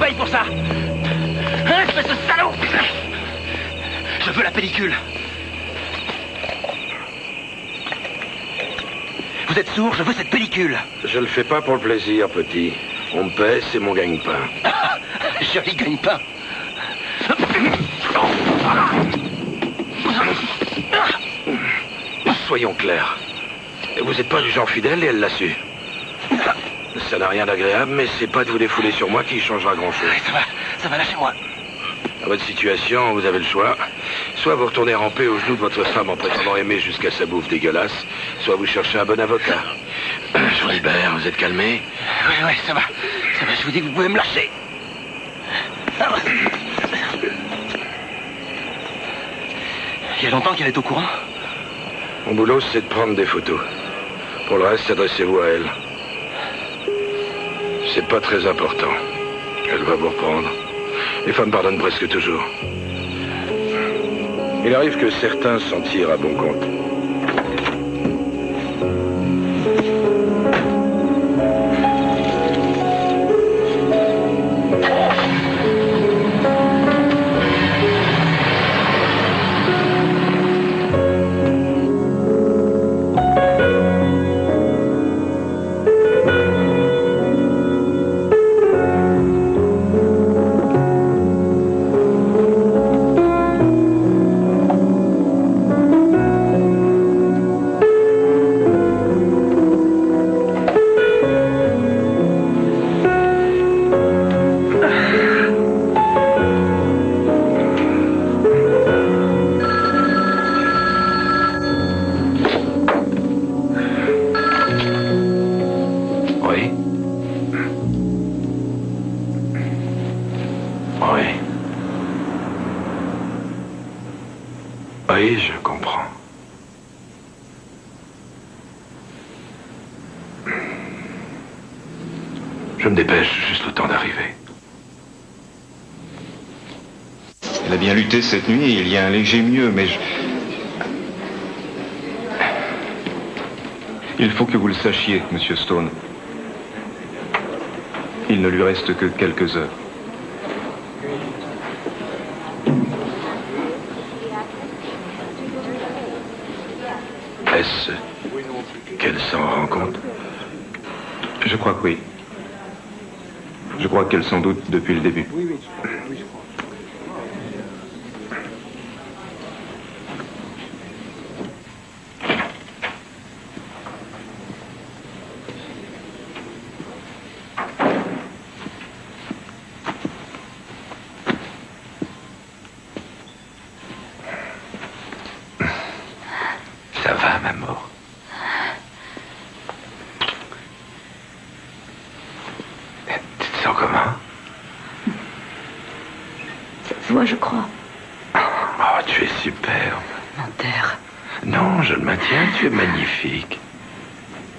paye pour ça. Hein, espèce de salaud! Je veux la pellicule. Vous êtes sourd, je veux cette pellicule. Je le fais pas pour le plaisir, petit. On me paie, c'est mon gagne-pain. Joli gagne-pain. Soyons clairs. Vous n'êtes pas du genre fidèle et elle l'a su. Ça n'a rien d'agréable, mais c'est pas de vous défouler sur moi qui changera grand-chose. Ça va, lâchez-moi. Dans votre situation, vous avez le choix. Soit vous retournez ramper aux genoux de votre femme en prétendant aimer jusqu'à sa bouffe dégueulasse, soit vous cherchez un bon avocat. Je vous libère, vous êtes calmé? Oui, ça va. Ça va, je vous dis que vous pouvez me lâcher. Il y a longtemps qu'elle est au courant? Mon boulot, c'est de prendre des photos. Pour le reste, adressez-vous à elle. C'est pas très important. Elle va vous reprendre. Les femmes pardonnent presque toujours. Il arrive que certains s'en tirent à bon compte. Oui, je comprends. Je me dépêche, juste le temps d'arriver. Elle a bien lutté cette nuit et il y a un léger mieux, mais Il faut que vous le sachiez, Monsieur Stone. Il ne lui reste que quelques heures. Est-ce qu'elle s'en rend compte? Je crois que oui. Je crois qu'elle s'en doute depuis le début. Ça va, maman. Tu te sens comment? Ça se voit, je crois. Oh, tu es superbe. Menteur. Non, je le maintiens, tu es magnifique.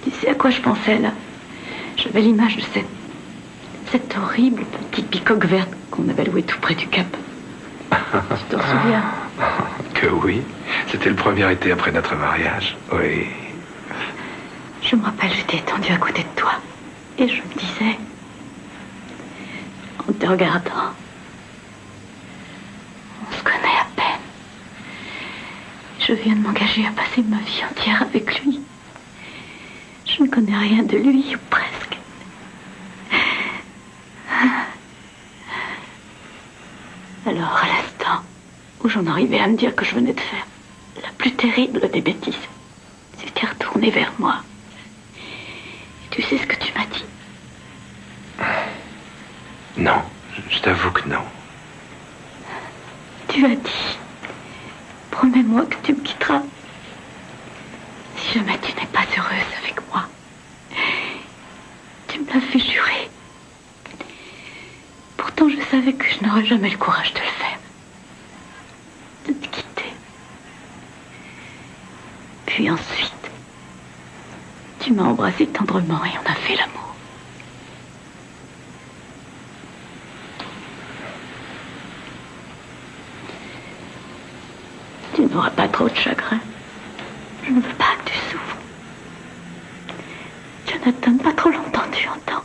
Tu sais à quoi je pensais, là? J'avais l'image de cette horrible petite bicoque verte qu'on avait louée tout près du Cap. Tu t'en souviens? Que oui. C'était le premier été après notre mariage. Oui. Je me rappelle, j'étais étendue à côté de toi. Et je me disais, en te regardant, on se connaît à peine. Je viens de m'engager à passer ma vie entière avec lui. Je ne connais rien de lui, ou presque. Alors, à l'instant où j'en arrivais à me dire que je venais de faire la plus terrible des bêtises, tu t'es retourné vers moi. Et tu sais ce que tu m'as dit? Non, je t'avoue que non. Tu as dit, promets-moi que tu me quitteras si jamais tu n'es pas heureuse avec moi. Tu me l'as fait jurer. Pourtant, je savais que je n'aurais jamais le courage de le faire. De te quitter. Puis ensuite, tu m'as embrassé tendrement et on a fait l'amour. Tu n'auras pas trop de chagrin. Je ne veux pas que tu souffres. Jonathan, pas trop longtemps, tu entends?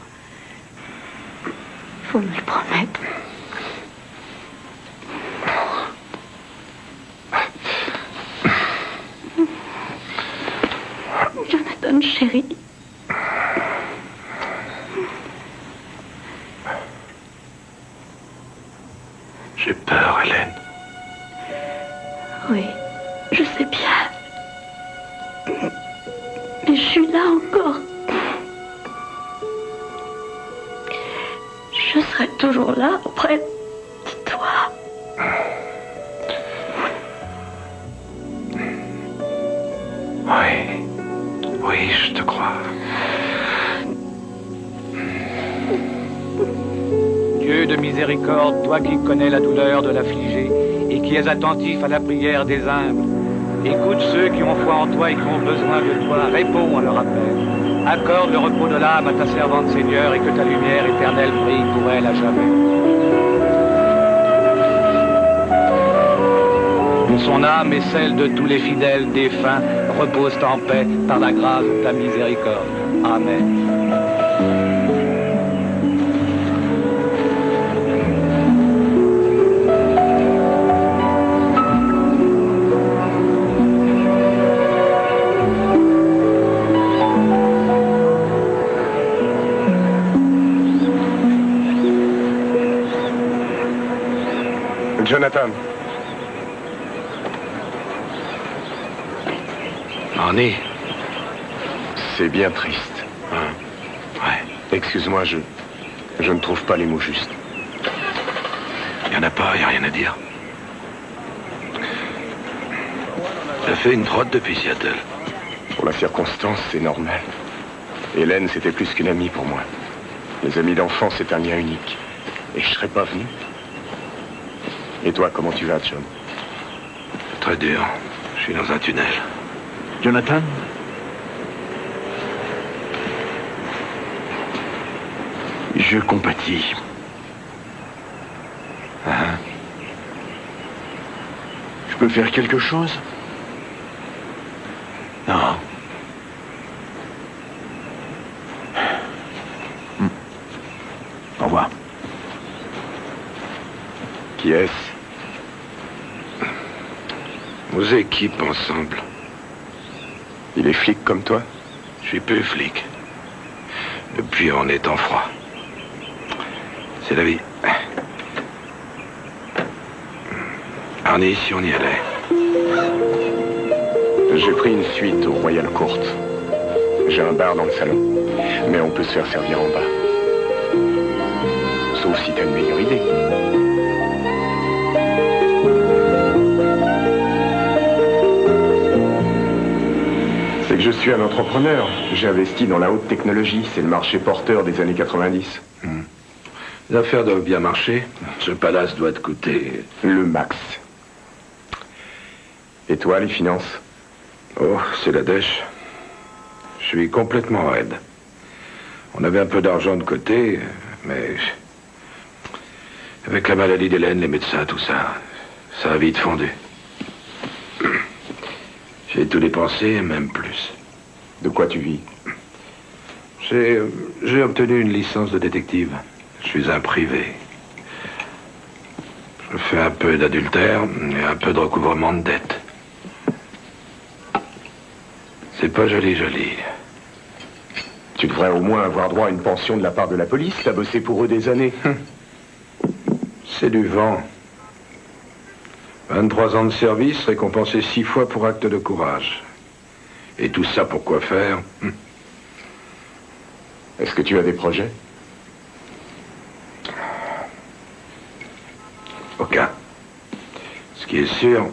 faut me le promettre. Jonathan, chéri. J'ai peur, Hélène. Oui, je sais bien. Mais je suis là encore. Je serai toujours là auprès de toi. Oui. Oui, je te crois. Dieu de miséricorde, toi qui connais la douleur de l'affligé et qui es attentif à la prière des humbles, écoute ceux qui ont foi en toi et qui ont besoin de toi, réponds à leur appel. Accorde le repos de l'âme à ta servante Seigneur et que ta lumière éternelle brille pour elle à jamais. Que son âme et celle de tous les fidèles défunts reposent en paix par la grâce de ta miséricorde. Amen. Jonathan. Arnie. C'est bien triste. Hein? Ouais. Excuse-moi, je ne trouve pas les mots justes. Y en a pas, y a rien à dire. T'as fait une trotte depuis Seattle. Pour la circonstance, c'est normal. Hélène, c'était plus qu'une amie pour moi. Les amis d'enfance, c'est un lien unique. Et je serais pas venu. Et toi, comment tu vas, John? Très dur. Je suis dans un tunnel. Jonathan? Je compatis. Je peux faire quelque chose? Non. Au revoir. Qui est-ce? Nos équipes ensemble. Il est flic comme toi? Je suis plus flic. Depuis on est en froid. C'est la vie. Arnie, si on y allait. J'ai pris une suite au Royal Court. J'ai un bar dans le salon. Mais on peut se faire servir en bas. Sauf si t'as une meilleure idée. C'est que je suis un entrepreneur. J'ai investi dans la haute technologie. C'est le marché porteur des années 90. Les affaires doivent bien marcher. Ce palace doit te coûter... Le max. Et toi, les finances? Oh, c'est la dèche. Je suis complètement raide. On avait un peu d'argent de côté, mais... Avec la maladie d'Hélène, les médecins, tout ça, ça a vite fondu. J'ai tout dépensé, même plus. De quoi tu vis? J'ai obtenu une licence de détective. Je suis un privé. Je fais un peu d'adultère et un peu de recouvrement de dettes. C'est pas joli, joli. Tu devrais au moins avoir droit à une pension de la part de la police. T'as bossé pour eux des années. C'est du vent. 23 ans de service, récompensé 6 fois pour acte de courage. Et tout ça pour quoi faire? Est-ce que tu as des projets? Aucun. Ce qui est sûr,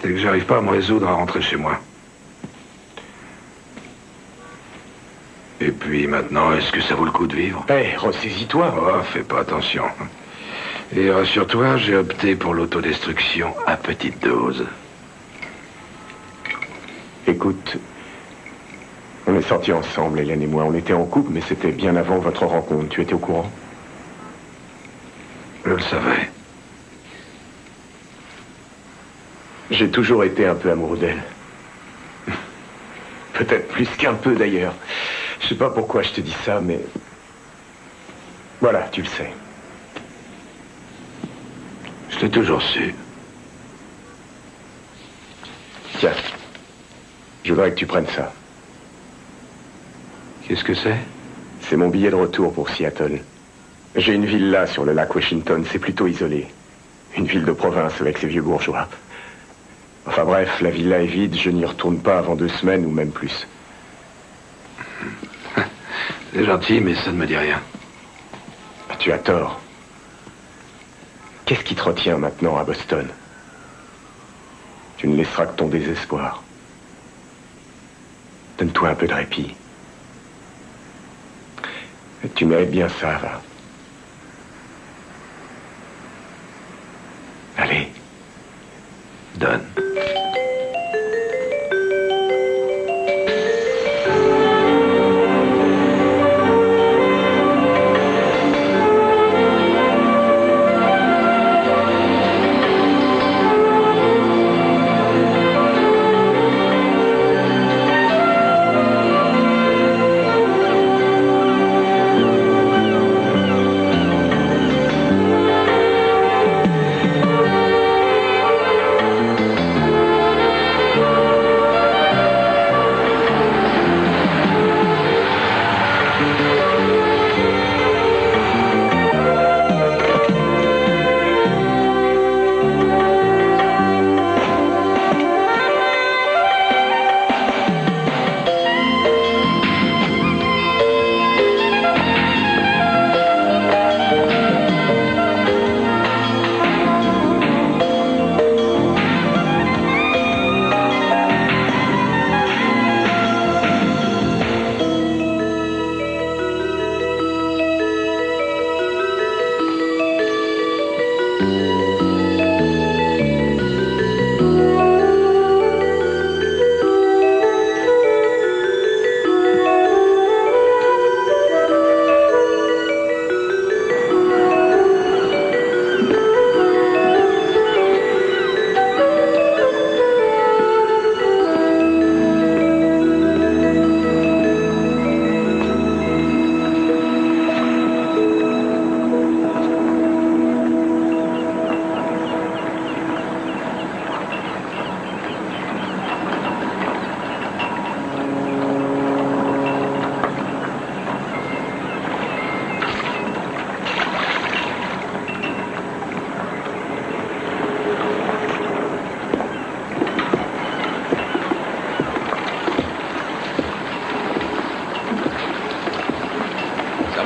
c'est que j'arrive pas à me résoudre à rentrer chez moi. Et puis maintenant, est-ce que ça vaut le coup de vivre? Ressaisis-toi. Oh, fais pas attention. Et rassure-toi, j'ai opté pour l'autodestruction à petite dose. Écoute, on est sortis ensemble, Hélène et moi. On était en couple, mais c'était bien avant votre rencontre. Tu étais au courant? Je le savais. J'ai toujours été un peu amoureux d'elle. Peut-être plus qu'un peu, d'ailleurs. Je sais pas pourquoi je te dis ça, mais... Voilà, tu le sais. Je l'ai toujours su. Tiens, je voudrais que tu prennes ça. Qu'est-ce que c'est? C'est mon billet de retour pour Seattle. J'ai une villa sur le lac Washington, c'est plutôt isolé. Une ville de province avec ses vieux bourgeois. Enfin bref, la villa est vide, je n'y retourne pas avant 2 semaines ou même plus. C'est gentil, mais ça ne me dit rien. Tu as tort. Qu'est-ce qui te retient maintenant à Boston? Tu ne laisseras que ton désespoir. Donne-toi un peu de répit. Tu mérites bien ça, va. Allez. Donne.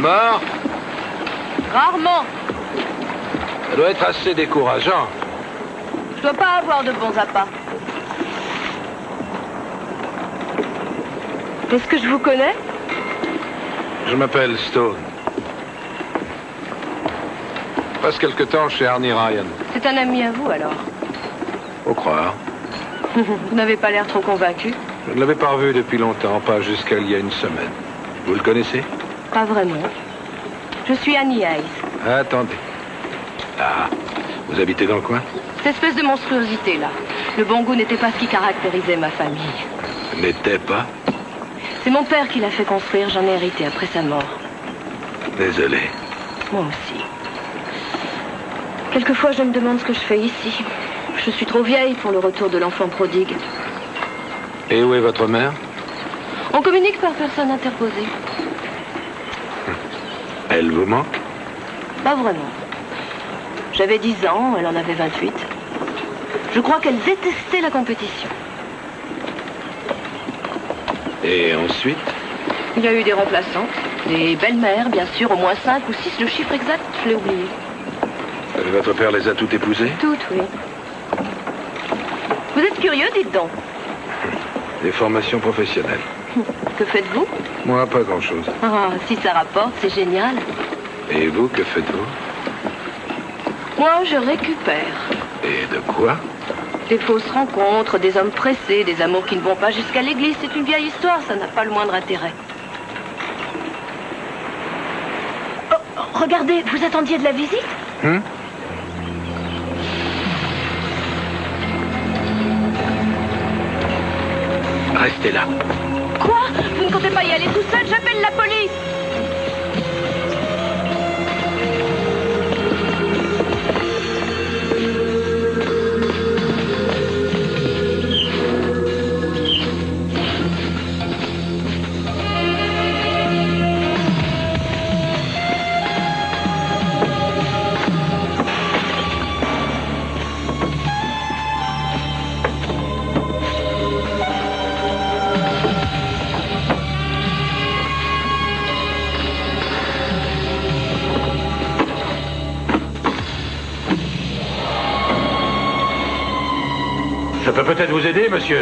Mort? Rarement. Ça doit être assez décourageant. Je dois pas avoir de bons appâts. Est-ce que je vous connais? Je m'appelle Stone. Je passe quelque temps chez Arnie Ryan. C'est un ami à vous, alors? Faut croire. Vous n'avez pas l'air trop convaincu. Je ne l'avais pas revu depuis longtemps, pas jusqu'à il y a une semaine. Vous le connaissez? Pas vraiment. Je suis Annie Hayes. Attendez. Ah, vous habitez dans le coin? Cette espèce de monstruosité, là. Le bon goût n'était pas ce qui caractérisait ma famille. N'était pas? C'est mon père qui l'a fait construire, j'en ai hérité après sa mort. Désolé. Moi aussi. Quelquefois, je me demande ce que je fais ici. Je suis trop vieille pour le retour de l'enfant prodigue. Et où est votre mère? On communique par personne interposée. Elle vous manque? Pas vraiment. J'avais 10 ans, elle en avait 28. Je crois qu'elle détestait la compétition. Et ensuite? Il y a eu des remplaçantes, des belles-mères, bien sûr, au moins 5 ou 6, le chiffre exact, je l'ai oublié. Votre père les a toutes épousées? Toutes, oui. Vous êtes curieux, dites donc. Des formations professionnelles. Que faites-vous? Moi, pas grand-chose. Ah, si ça rapporte, c'est génial. Et vous, que faites-vous? Moi, je récupère. Et de quoi? Des fausses rencontres, des hommes pressés, des amours qui ne vont pas jusqu'à l'église. C'est une vieille histoire, ça n'a pas le moindre intérêt. Oh, regardez, vous attendiez de la visite? Restez là. Quoi? Vous ne comptez pas y aller tout seul? J'appelle la police! Je peux peut-être vous aider, monsieur.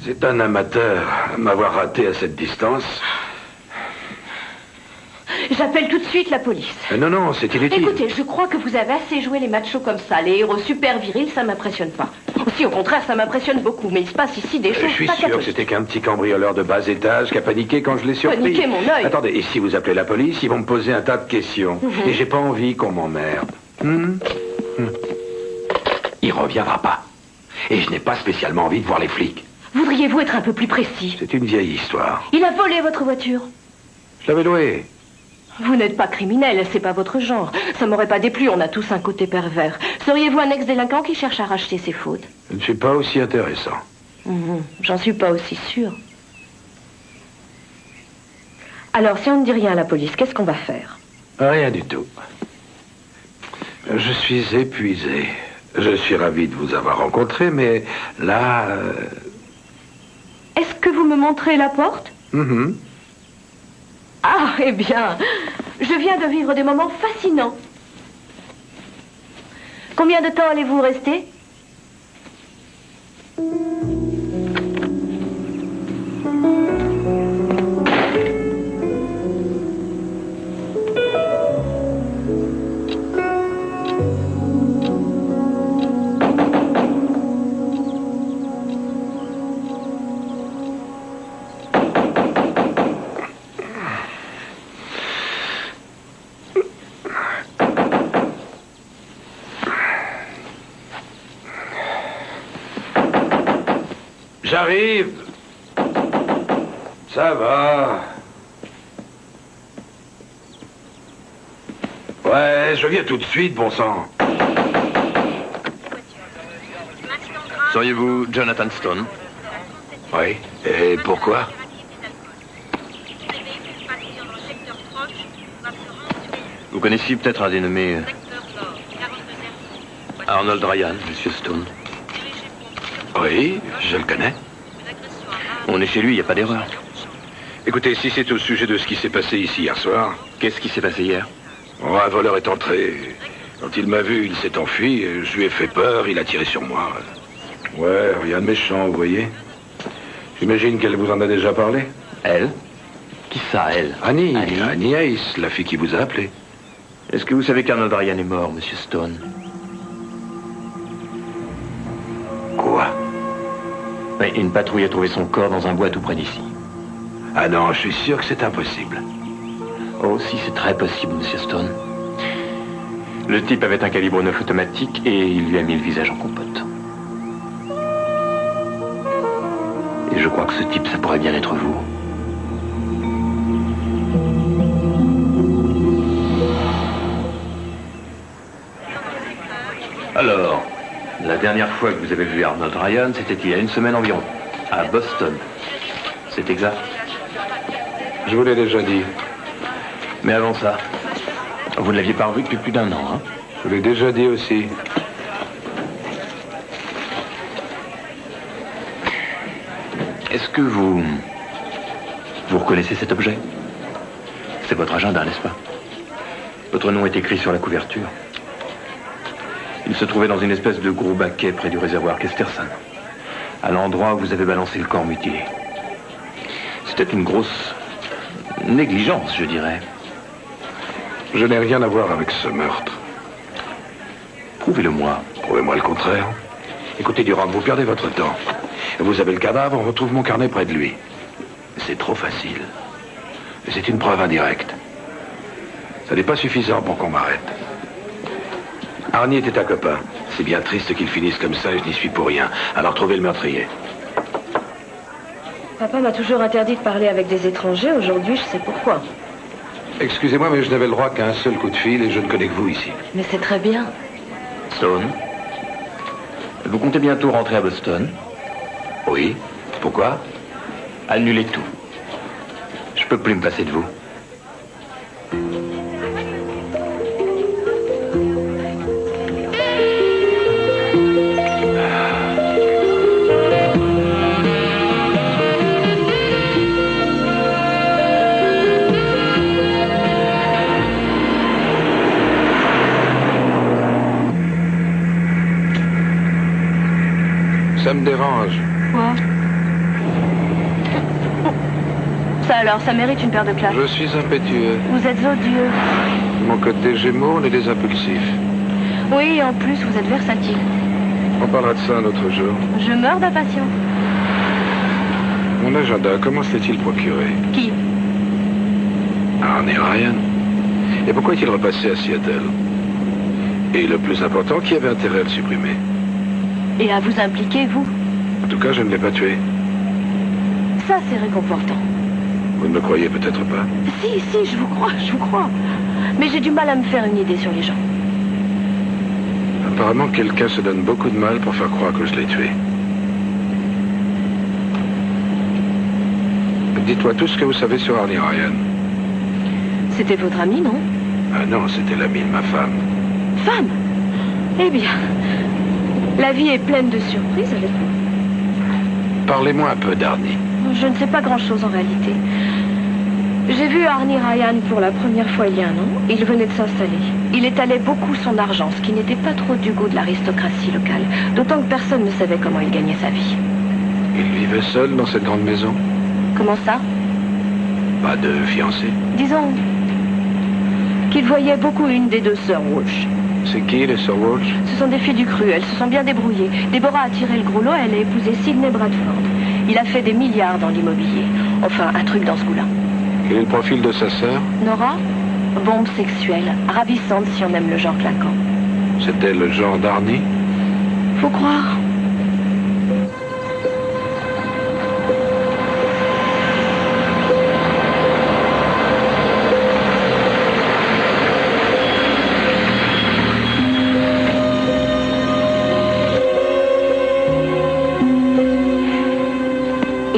C'est un amateur. M'avoir raté à cette distance. J'appelle tout de suite la police. Non, c'est inutile. Écoutez, je crois que vous avez assez joué les machos comme ça. Les héros super virils, ça m'impressionne pas. Aussi, au contraire, ça m'impressionne beaucoup. Mais il se passe ici des choses Je suis pas sûr que catholiques. c'était qu'un petit cambrioleur de bas étage qui a paniqué quand je l'ai surpris. Paniqué, mon œil. Attendez, et si vous appelez la police, ils vont me poser un tas de questions. Et j'ai pas envie qu'on m'emmerde. Il reviendra pas. Et je n'ai pas spécialement envie de voir les flics. Voudriez-vous être un peu plus précis? C'est une vieille histoire. Il a volé votre voiture. Je l'avais louée. Vous n'êtes pas criminel, c'est pas votre genre. Ça m'aurait pas déplu, on a tous un côté pervers. Seriez-vous un ex-délinquant qui cherche à racheter ses fautes? Je ne suis pas aussi intéressant. J'en suis pas aussi sûre. Alors, si on ne dit rien à la police, qu'est-ce qu'on va faire? Rien du tout. Je suis épuisé. Je suis ravi de vous avoir rencontré, mais là... Est-ce que vous me montrez la porte? Ah, eh bien, je viens de vivre des moments fascinants. Combien de temps allez-vous rester? J'arrive. Ça va. Ouais, je viens tout de suite, bon sang. Seriez-vous Jonathan Stone? Oui. Et pourquoi? Vous connaissiez peut-être un dénommé Arnold Ryan, Monsieur Stone. Oui, je le connais. On est chez lui, il n'y a pas d'erreur. Écoutez, si c'est au sujet de ce qui s'est passé ici hier soir... Qu'est-ce qui s'est passé hier? Oh, un voleur est entré. Quand il m'a vu, il s'est enfui. Je lui ai fait peur, il a tiré sur moi. Ouais, rien de méchant, vous voyez. J'imagine qu'elle vous en a déjà parlé. Elle? Qui ça, elle? Annie Hayes, la fille qui vous a appelé. Est-ce que vous savez qu'Arnold Ryan est mort, Monsieur Stone? Quoi? Oui, une patrouille a trouvé son corps dans un bois tout près d'ici. Ah non, je suis sûr que c'est impossible. Oh, si, c'est très possible, Monsieur Stone. Le type avait un calibre 9 automatique et il lui a mis le visage en compote. Et je crois que ce type, ça pourrait bien être vous. Alors, la dernière fois que vous avez vu Arnold Ryan, c'était il y a une semaine environ, à Boston. C'est exact? Je vous l'ai déjà dit. Mais avant ça, vous ne l'aviez pas revu depuis plus d'1 an, hein? Je vous l'ai déjà dit aussi. Est-ce que vous reconnaissez cet objet? C'est votre agenda, n'est-ce pas? Votre nom est écrit sur la couverture. Il se trouvait dans une espèce de gros baquet près du réservoir Kesterson, à l'endroit où vous avez balancé le corps mutilé. C'était une grosse négligence, je dirais. Je n'ai rien à voir avec ce meurtre. Prouvez-le-moi. Prouvez-moi le contraire. Écoutez, Durand, vous perdez votre temps. Vous avez le cadavre, on retrouve mon carnet près de lui. C'est trop facile. C'est une preuve indirecte. Ça n'est pas suffisant pour qu'on m'arrête. Arnie était un copain. C'est bien triste qu'il finisse comme ça et je n'y suis pour rien. Alors trouvez le meurtrier. Papa m'a toujours interdit de parler avec des étrangers. Aujourd'hui, je sais pourquoi. Excusez-moi, mais je n'avais le droit qu'à un seul coup de fil et je ne connais que vous ici. Mais c'est très bien. Stone, vous comptez bientôt rentrer à Boston? Oui. Pourquoi? Annulez tout. Je peux plus me passer de vous. Ça me dérange. Quoi? Ça alors, ça mérite une paire de claques. Je suis impétueux. Vous êtes odieux. De mon côté Gémeaux, on est des impulsifs. Oui, et en plus, vous êtes versatile. On parlera de ça un autre jour. Je meurs d'impatience. Mon agenda, comment s'est-il procuré? Qui? Arnie Ryan. Et pourquoi est-il repassé à Seattle? Et le plus important, qui avait intérêt à le supprimer? Et à vous impliquer, vous? En tout cas, je ne l'ai pas tué. Ça, c'est réconfortant. Vous ne me croyez peut-être pas? Si, je vous crois. Mais j'ai du mal à me faire une idée sur les gens. Apparemment, quelqu'un se donne beaucoup de mal pour faire croire que je l'ai tué. Dites-moi tout ce que vous savez sur Arnie Ryan. C'était votre ami, non? Ah non, c'était l'ami de ma femme. Femme? Eh bien, la vie est pleine de surprises avec vous. Parlez-moi un peu d'Arnie. Je ne sais pas grand-chose en réalité. J'ai vu Arnie Ryan pour la première fois il y a 1 an. Il venait de s'installer. Il étalait beaucoup son argent, ce qui n'était pas trop du goût de l'aristocratie locale. D'autant que personne ne savait comment il gagnait sa vie. Il vivait seul dans cette grande maison? Comment ça? Pas de fiancé? Disons qu'il voyait beaucoup une des 2 sœurs Walsh. C'est qui, les sœurs Walsh? Ce sont des filles du cru, elles se sont bien débrouillées. Déborah a tiré le gros lot, elle a épousé Sidney Bradford. Il a fait des milliards dans l'immobilier. Enfin, un truc dans ce goût-là. Quel est le profil de sa sœur? Nora? Bombe sexuelle, ravissante si on aime le genre claquant. C'était le genre d'Arnie? Faut croire.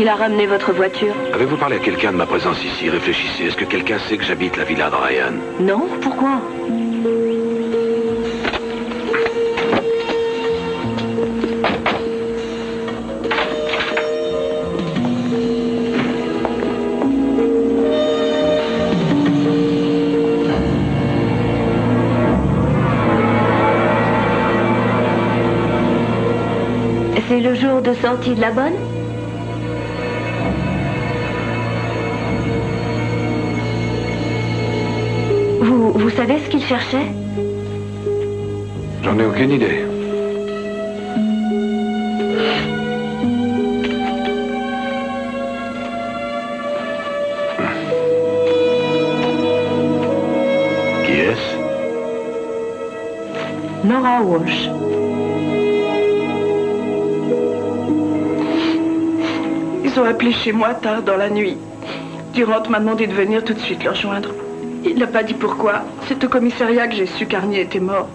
Il a ramené votre voiture? Avez-vous parlé à quelqu'un de ma présence ici? Réfléchissez. Est-ce que quelqu'un sait que j'habite la villa de Ryan? Non? Pourquoi? C'est le jour de sortie de la bonne? Vous savez ce qu'il cherchait? J'en ai aucune idée. Qui est-ce? Nora Walsh. Ils ont appelé chez moi tard dans la nuit. Durant m'a demandé de venir tout de suite leur joindre. Il n'a pas dit pourquoi. C'est au commissariat que j'ai su qu'Arnie était mort.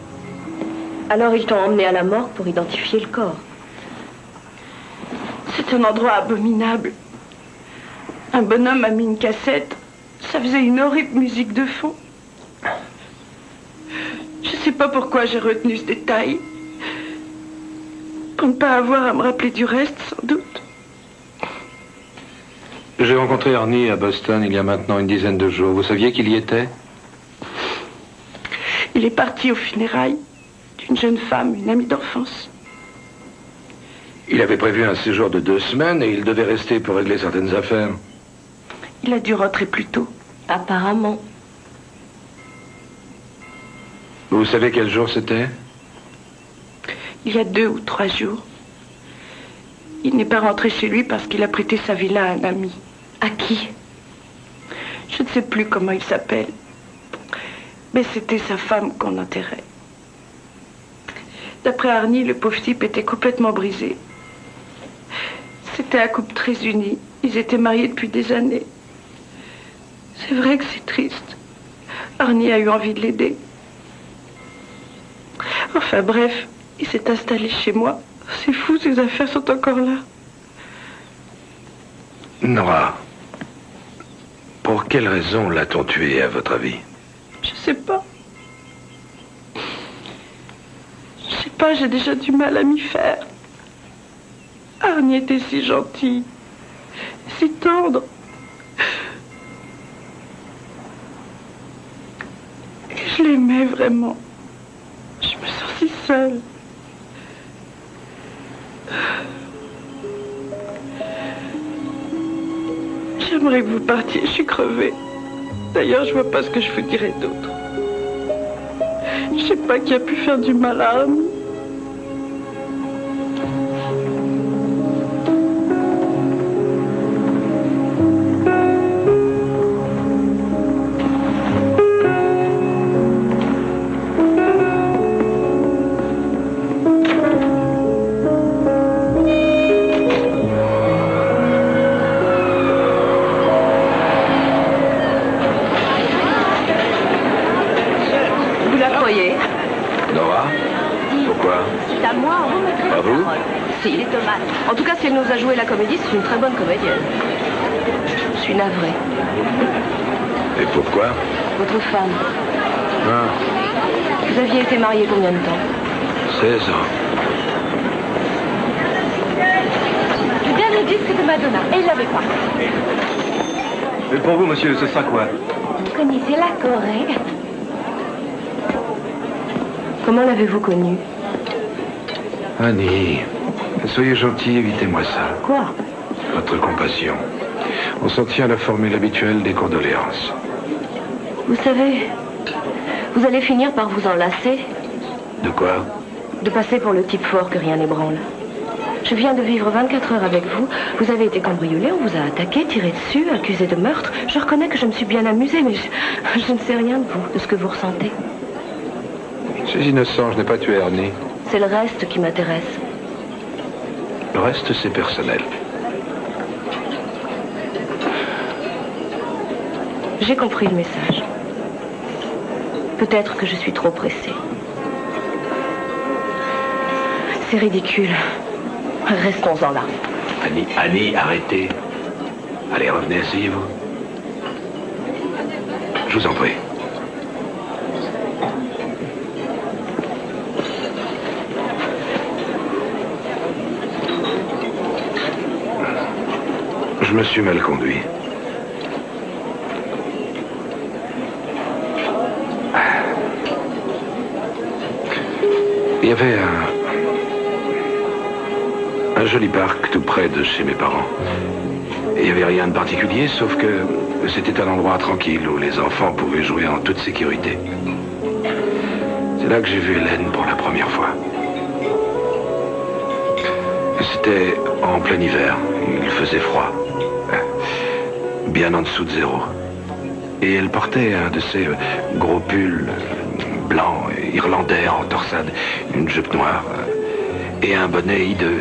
Alors ils t'ont emmené à la morgue pour identifier le corps. C'est un endroit abominable. Un bonhomme a mis une cassette. Ça faisait une horrible musique de fond. Je sais pas pourquoi j'ai retenu ce détail. Pour ne pas avoir à me rappeler du reste, sans doute. J'ai rencontré Arnie à Boston il y a maintenant une dizaine de jours. Vous saviez qu'il y était? Il est parti aux funérailles d'une jeune femme, une amie d'enfance. Il avait prévu un séjour de 2 semaines et il devait rester pour régler certaines affaires. Il a dû rentrer plus tôt. Apparemment. Vous savez quel jour c'était? Il y a 2 ou 3 jours. Il n'est pas rentré chez lui parce qu'il a prêté sa villa à un ami. À qui? Je ne sais plus comment il s'appelle. Mais c'était sa femme qu'on enterrait. D'après Arnie, le pauvre type était complètement brisé. C'était un couple très uni. Ils étaient mariés depuis des années. C'est vrai que c'est triste. Arnie a eu envie de l'aider. Enfin bref, il s'est installé chez moi. C'est fou, ses affaires sont encore là. Nora, pour quelle raison l'a-t-on tué, à votre avis? Je sais pas. Je sais pas, j'ai déjà du mal à m'y faire. Arnie était si gentil, si tendre. Et je l'aimais vraiment. Je me sens si seule. J'aimerais que vous partiez, je suis crevée. D'ailleurs, je vois pas ce que je vous dirais d'autre. Je sais pas qui a pu faire du mal à Arnie. Nora? Pourquoi? C'est à moi, on remettra Pas la vous? parole. Si, il est dommage. En tout cas, si elle nous a joué la comédie, c'est une très bonne comédienne. Je suis navrée. Et pourquoi? Votre femme, Ah, vous aviez été mariés combien de temps? 16 ans. Le dernier disque de Madonna, et il l'avait pas. Et pour vous, monsieur, ce sera quoi? Vous connaissez la Corée? Comment l'avez-vous connue? Annie, soyez gentil, évitez-moi ça. Quoi? Votre compassion. On s'en tient à la formule habituelle des condoléances. Vous savez, vous allez finir par vous enlacer De quoi? de passer pour le type fort que rien n'ébranle. Je viens de vivre 24 heures avec vous. Vous avez été cambriolé, on vous a attaqué, tiré dessus, accusé de meurtre. Je reconnais que je me suis bien amusée, mais je ne sais rien de vous, de ce que vous ressentez. Je suis innocent, je n'ai pas tué Ernie. C'est le reste qui m'intéresse. Le reste, c'est personnel. J'ai compris le message. Peut-être que je suis trop pressée. C'est ridicule. Restons-en là. Annie, arrêtez. Allez, revenez, asseyez-vous. Je vous en prie. Je me suis mal conduit. Il y avait un joli parc tout près de chez mes parents. Et il n'y avait rien de particulier, sauf que c'était un endroit tranquille où les enfants pouvaient jouer en toute sécurité. C'est là que j'ai vu Hélène pour la première fois. C'était en plein hiver, il faisait froid, bien en dessous de 0. Et elle portait un de ces gros pulls blancs, irlandais en torsade, une jupe noire et un bonnet hideux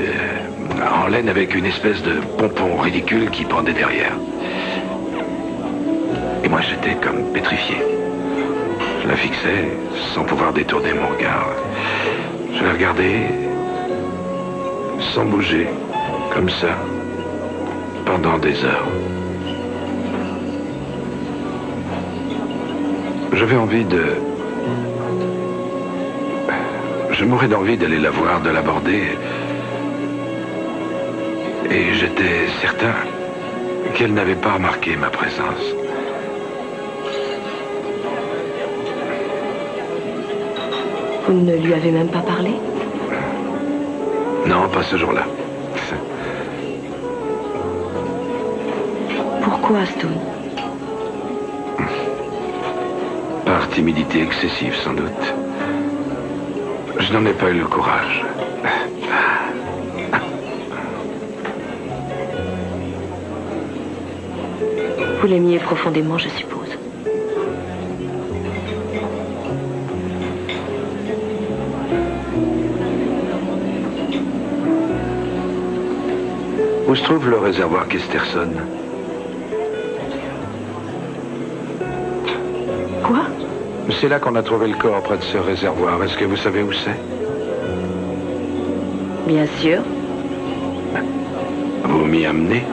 en laine avec une espèce de pompon ridicule qui pendait derrière. Et moi j'étais comme pétrifié. Je la fixais sans pouvoir détourner mon regard. Je la regardais sans bouger, comme ça, pendant des heures. J'avais envie de... Je mourais d'envie d'aller la voir, de l'aborder. Et j'étais certain qu'elle n'avait pas remarqué ma présence. Vous ne lui avez même pas parlé? Non, pas ce jour-là. Pourquoi, Stone? Par timidité excessive, sans doute. Je n'en ai pas eu le courage. Vous l'aimiez profondément, je suppose. Où se trouve le réservoir Kesterson? Quoi? C'est là qu'on a trouvé le corps, près de ce réservoir. Est-ce que vous savez où c'est? Bien sûr. Vous m'y amenez?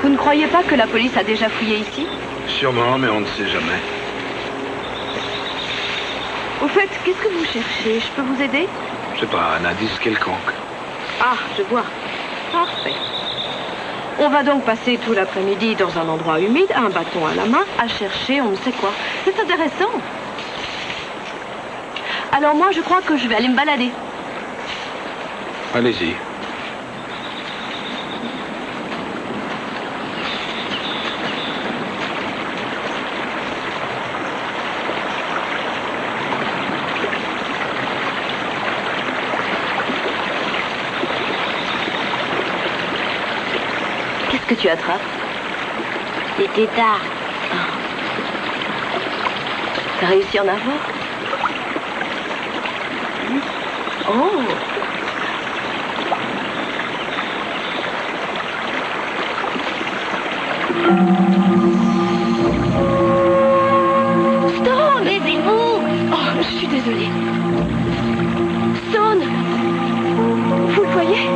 Vous ne croyez pas que la police a déjà fouillé ici? Sûrement, mais on ne sait jamais. Au fait, qu'est-ce que vous cherchez? Je peux vous aider? Je sais pas, un indice quelconque. Ah, je vois. Parfait. On va donc passer tout l'après-midi dans un endroit humide, un bâton à la main, à chercher on ne sait quoi. C'est intéressant. Alors moi, je crois que je vais aller me balader. Allez-y. Qu'est-ce que tu attrapes? Des têtards. T'as réussi à en avoir? Oh! Stone! Aidez-vous! Oh, je suis désolée. Stone! Vous le voyez?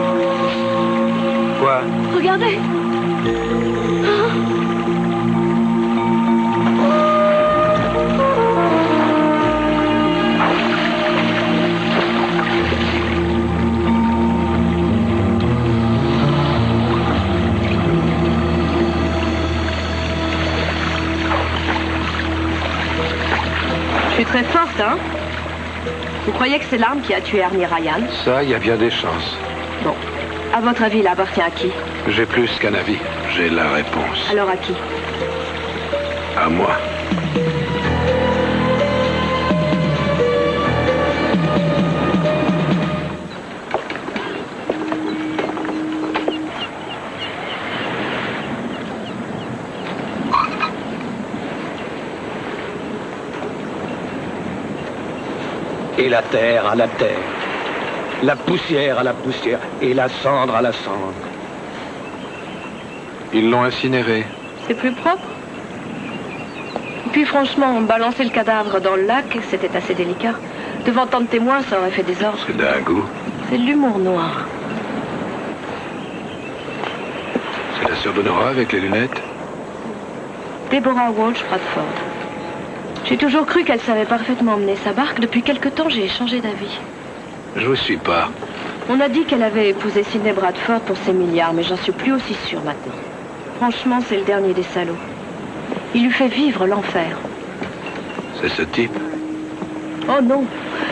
Quoi? Regardez! Je suis très forte, hein? Vous croyez que c'est l'arme qui a tué Arnie Ryan? Ça, il y a bien des chances. Bon. À votre avis, il appartient à qui? J'ai plus qu'un avis. J'ai la réponse. Alors à qui? À moi. Et la terre à la terre. La poussière à la poussière. Et la cendre à la cendre. Ils l'ont incinéré. C'est plus propre. Et puis franchement, balancer le cadavre dans le lac, c'était assez délicat. Devant tant de témoins, ça aurait fait désordre. C'est d'un goût. C'est de l'humour noir. C'est la sœur d'Honora avec les lunettes? Deborah Walsh Bradford. J'ai toujours cru qu'elle savait parfaitement mener sa barque. Depuis quelque temps, j'ai changé d'avis. Je vous suis pas. On a dit qu'elle avait épousé Sidney Bradford pour ses milliards, mais j'en suis plus aussi sûre maintenant. Franchement, c'est le dernier des salauds. Il lui fait vivre l'enfer. C'est ce type. Oh non.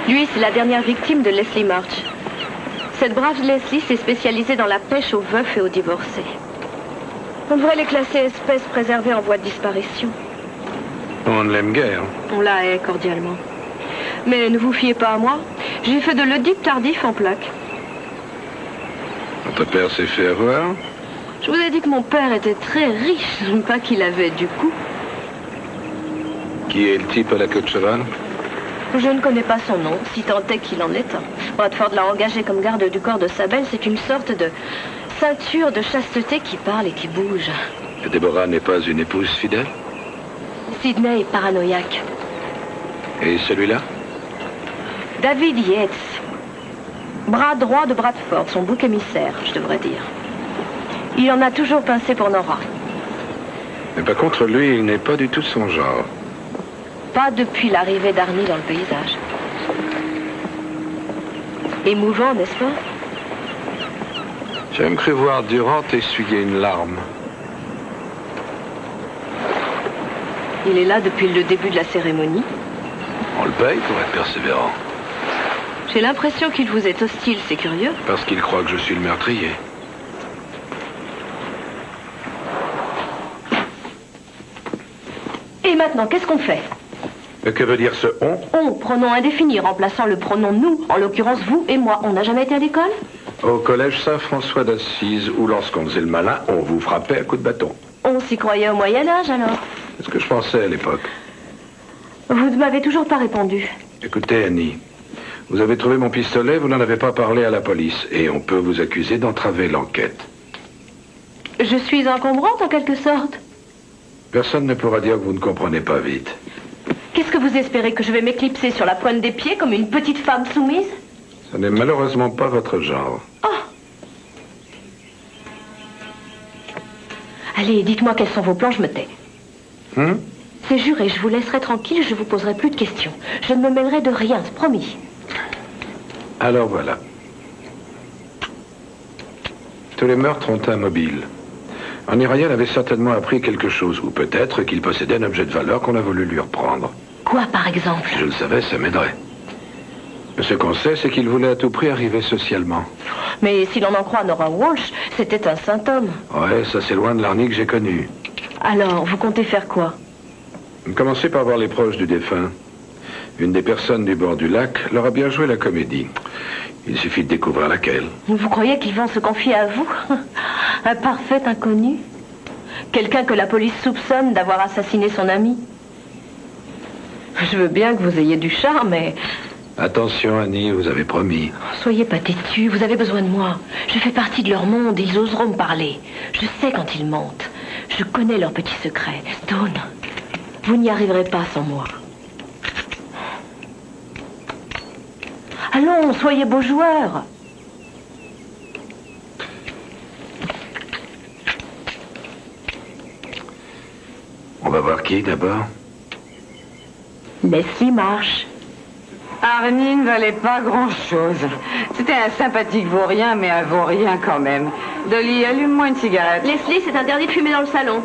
Lui, c'est la dernière victime de Leslie March. Cette brave Leslie s'est spécialisée dans la pêche aux veufs et aux divorcés. On devrait les classer espèces préservées en voie de disparition. On ne l'aime guère. On la hait cordialement. Mais ne vous fiez pas à moi. J'ai fait de l'Oedipe tardif en plaques. Votre père s'est fait avoir? Je vous ai dit que mon père était très riche, pas qu'il avait du coup. Qui est le type à la queue de cheval? Je ne connais pas son nom, si tant est qu'il en est un. Bradford l'a engagé comme garde du corps de sa belle. C'est une sorte de ceinture de chasteté qui parle et qui bouge. Et Deborah n'est pas une épouse fidèle? Sidney est paranoïaque. Et celui-là? David Yates. Bras droit de Bradford, son bouc émissaire, je devrais dire. Il en a toujours pincé pour Nora. Mais par contre, lui, il n'est pas du tout de son genre. Pas depuis l'arrivée d'Arnie dans le paysage. Émouvant, n'est-ce pas? J'ai même cru voir Durant essuyer une larme. Il est là depuis le début de la cérémonie. On le paye pour être persévérant. J'ai l'impression qu'il vous est hostile, c'est curieux. Parce qu'il croit que je suis le meurtrier. Et maintenant, qu'est-ce qu'on fait? Que veut dire ce on? On, pronom indéfini, remplaçant le pronom nous, en l'occurrence vous et moi. On n'a jamais été à l'école? Au collège Saint-François d'Assise, où lorsqu'on faisait le malin, on vous frappait à coups de bâton. On s'y croyait au Moyen-Âge, alors? C'est ce que je pensais à l'époque. Vous ne m'avez toujours pas répondu. Écoutez, Annie, vous avez trouvé mon pistolet, vous n'en avez pas parlé à la police, et on peut vous accuser d'entraver l'enquête. Je suis encombrante en quelque sorte. Personne ne pourra dire que vous ne comprenez pas vite. Qu'est-ce que vous espérez, que je vais m'éclipser sur la pointe des pieds comme une petite femme soumise? Ce n'est malheureusement pas votre genre. Oh! Allez, dites-moi quels sont vos plans, je me tais. C'est juré, je vous laisserai tranquille, je vous poserai plus de questions. Je ne me mêlerai de rien, c'est promis. Alors voilà. Tous les meurtres ont un mobile. Arnie Ryan avait certainement appris quelque chose, ou peut-être qu'il possédait un objet de valeur qu'on a voulu lui reprendre. Quoi, par exemple? Si je le savais, ça m'aiderait. Ce qu'on sait, c'est qu'il voulait à tout prix arriver socialement. Mais si l'on en croit Nora Walsh, c'était un saint homme. Ouais, ça c'est loin de l'Arnie que j'ai connu. Alors, vous comptez faire quoi? Commencez par voir les proches du défunt. Une des personnes du bord du lac leur a bien joué la comédie. Il suffit de découvrir laquelle. Vous croyez qu'ils vont se confier à vous? Un parfait inconnu? Quelqu'un que la police soupçonne d'avoir assassiné son ami? Je veux bien que vous ayez du charme, mais... Attention, Annie, vous avez promis. Soyez pas têtu, vous avez besoin de moi. Je fais partie de leur monde, ils oseront me parler. Je sais quand ils mentent. Je connais leurs petits secrets. Stone, vous n'y arriverez pas sans moi. Allons, soyez beaux joueurs. On va voir qui d'abord? Leslie Marsh. Arnie ne valait pas grand-chose. C'était un sympathique vaurien, mais un vaurien quand même. Dolly, allume-moi une cigarette. Leslie, c'est interdit de fumer dans le salon.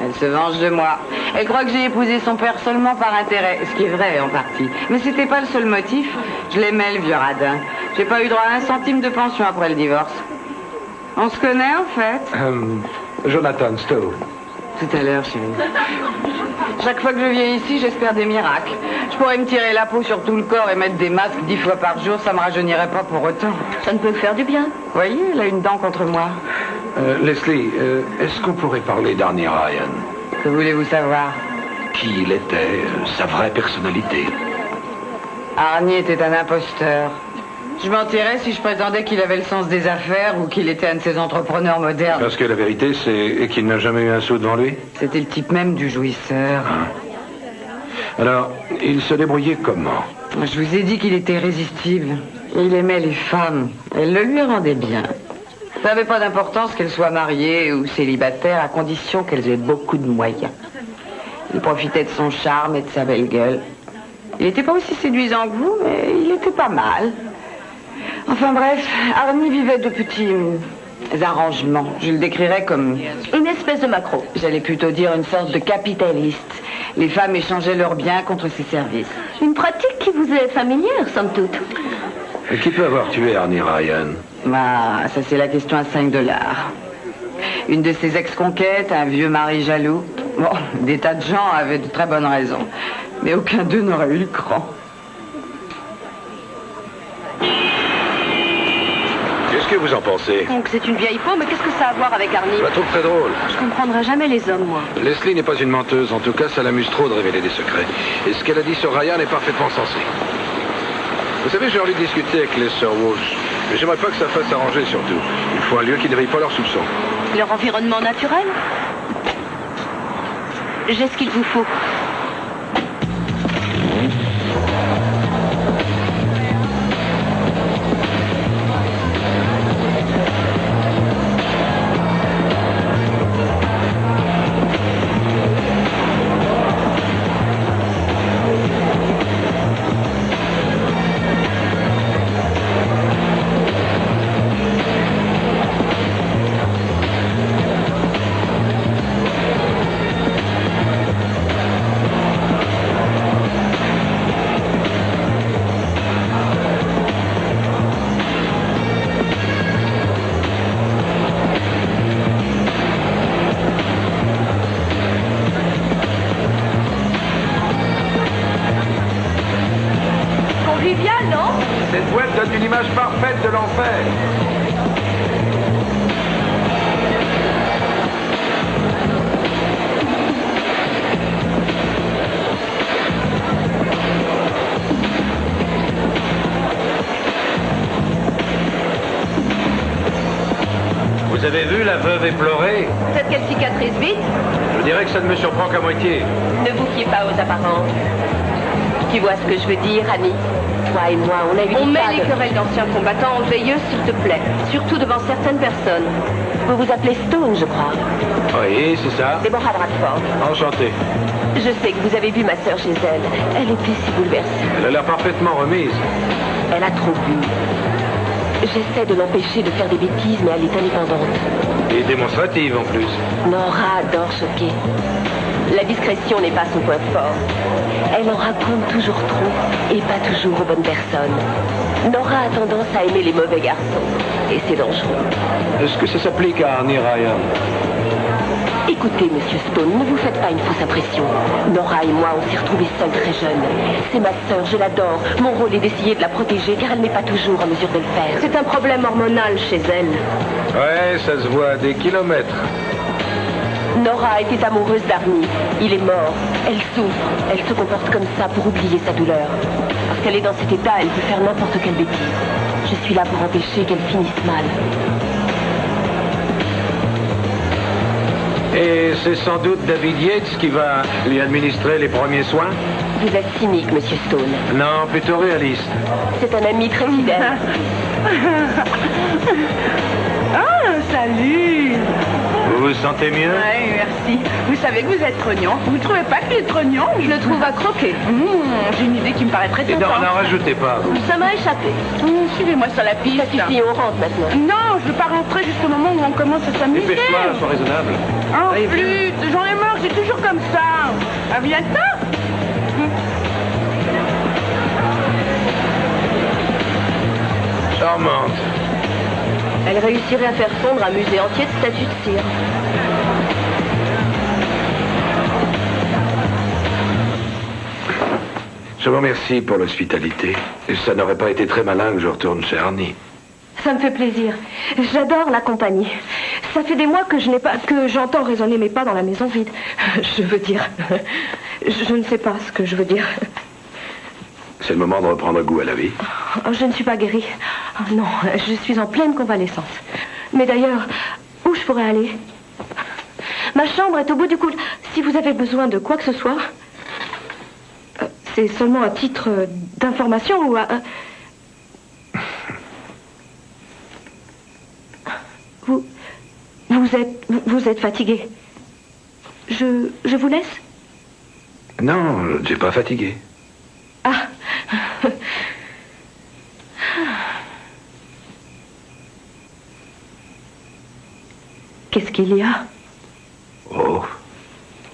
Elle se venge de moi. Elle croit que j'ai épousé son père seulement par intérêt, ce qui est vrai en partie. Mais c'était pas le seul motif. Je l'aimais, le vieux radin. J'ai pas eu droit à un centime de pension après le divorce. On se connaît, en fait? Jonathan Stowe. Tout à l'heure, chérie. Chaque fois que je viens ici, j'espère des miracles. Je pourrais me tirer la peau sur tout le corps et mettre des masques 10 fois par jour, ça me rajeunirait pas pour autant. Ça ne peut faire du bien. Vous voyez, elle a une dent contre moi. Leslie, est-ce qu'on pourrait parler d'Arnie Ryan? Que voulez-vous savoir? Qui il était, sa vraie personnalité? Arnie était un imposteur. Je mentirais si je prétendais qu'il avait le sens des affaires ou qu'il était un de ces entrepreneurs modernes. Parce que la vérité, c'est qu'il n'a jamais eu un sou devant lui? C'était le type même du jouisseur. Alors, il se débrouillait comment? Je vous ai dit qu'il était irrésistible. Il aimait les femmes. Elle le lui rendait bien. Ça n'avait pas d'importance qu'elle soit mariée ou célibataire, à condition qu'elle ait beaucoup de moyens. Il profitait de son charme et de sa belle gueule. Il n'était pas aussi séduisant que vous, mais il était pas mal. Enfin bref, Arnie vivait de petits arrangements. Je le décrirais comme... Une espèce de macro. J'allais plutôt dire une sorte de capitaliste. Les femmes échangeaient leurs biens contre ses services. Une pratique qui vous est familière, somme toute. Et qui peut avoir tué Arnie Ryan? Ah, ça c'est la question à $5. Une de ses ex-conquêtes, un vieux mari jaloux. Bon, des tas de gens avaient de très bonnes raisons. Mais aucun d'eux n'aurait eu le cran. Qu'est-ce que vous en pensez? Donc c'est une vieille peau, mais qu'est-ce que ça a à voir avec Arnie? Je la trouve très drôle. Je comprendrai jamais les hommes, moi. Leslie n'est pas une menteuse. En tout cas, ça l'amuse trop de révéler des secrets. Et ce qu'elle a dit sur Ryan est parfaitement sensé. Vous savez, j'ai envie de discuter avec les sœurs Walsh. Mais j'aimerais pas que ça fasse arranger, surtout. Il faut un lieu qui n'éveille pas leurs soupçons. Leur environnement naturel? J'ai ce qu'il vous faut. Convivial, non? Cette boîte donne une image parfaite de l'enfer. Vous Vous avez vu la veuve éplorée? Peut-être qu'elle cicatrise vite. Je dirais que ça ne me surprend qu'à moitié. Ne vous fiez pas aux apparences. Tu vois ce que je veux dire, Annie? Toi et moi, on a eu... On met les querelles d'anciens combattants en veilleuse, s'il te plaît. Surtout devant certaines personnes. Vous vous appelez Stone, je crois. Oui, c'est ça. Deborah Bradford. Enchanté. Je sais que vous avez vu ma sœur chez elle. Elle était si bouleversée. Elle a l'air parfaitement remise. Elle a trop bu. J'essaie de l'empêcher de faire des bêtises, mais elle est indépendante. Et démonstrative en plus. Nora adore choquer. La discrétion n'est pas son point fort. Elle en raconte toujours trop, et pas toujours aux bonnes personnes. Nora a tendance à aimer les mauvais garçons, et c'est dangereux. Est-ce que ça s'applique à Arnie Ryan? Écoutez, Monsieur Stone, ne vous faites pas une fausse impression. Nora et moi, on s'est retrouvés seuls très jeunes. C'est ma sœur, je l'adore. Mon rôle est d'essayer de la protéger, car elle n'est pas toujours en mesure de le faire. C'est un problème hormonal chez elle. Ouais, ça se voit à des kilomètres. Nora était amoureuse d'Arnie. Il est mort. Elle souffre. Elle se comporte comme ça pour oublier sa douleur. Parce qu'elle est dans cet état, elle peut faire n'importe quelle bêtise. Je suis là pour empêcher qu'elle finisse mal. Et c'est sans doute David Yates qui va lui administrer les premiers soins? Vous êtes cynique, Monsieur Stone. Non, plutôt réaliste. C'est un ami très fidèle. Ah, salut! Vous vous sentez mieux? Oui, merci. Vous savez que vous êtes trognon. Vous ne trouvez pas qu'il est trognon? Je le trouve à croquer. J'ai une idée qui me paraît très Et non, sympa. n'en rajoutez pas, vous. Ça m'a échappé. Suivez-moi sur la piste. Ça suffit, on rentre maintenant. Non, je veux pas rentrer jusqu'au moment où on commence à s'amuser. Dépêche-toi, sois raisonnable. En Allez, flûte, j'en ai marre, c'est toujours comme ça. À bientôt. Charmante. Elle réussirait à faire fondre un musée entier de statues de cire. Je vous remercie pour l'hospitalité. Ça n'aurait pas été très malin que je retourne chez Arnie. Ça me fait plaisir. J'adore la compagnie. Ça fait des mois que j'entends résonner mes pas dans la maison vide. Je veux dire... Je ne sais pas ce que je veux dire. C'est le moment de reprendre goût à la vie. Oh, je ne suis pas guérie. Oh, non, je suis en pleine convalescence. Mais d'ailleurs, où je pourrais aller? Ma chambre est au bout du couloir. Si vous avez besoin de quoi que ce soit, c'est seulement à titre d'information ou à... Vous êtes fatigué. Je vous laisse? Non, je ne suis pas fatigué. Ah. Qu'est-ce qu'il y a? Oh.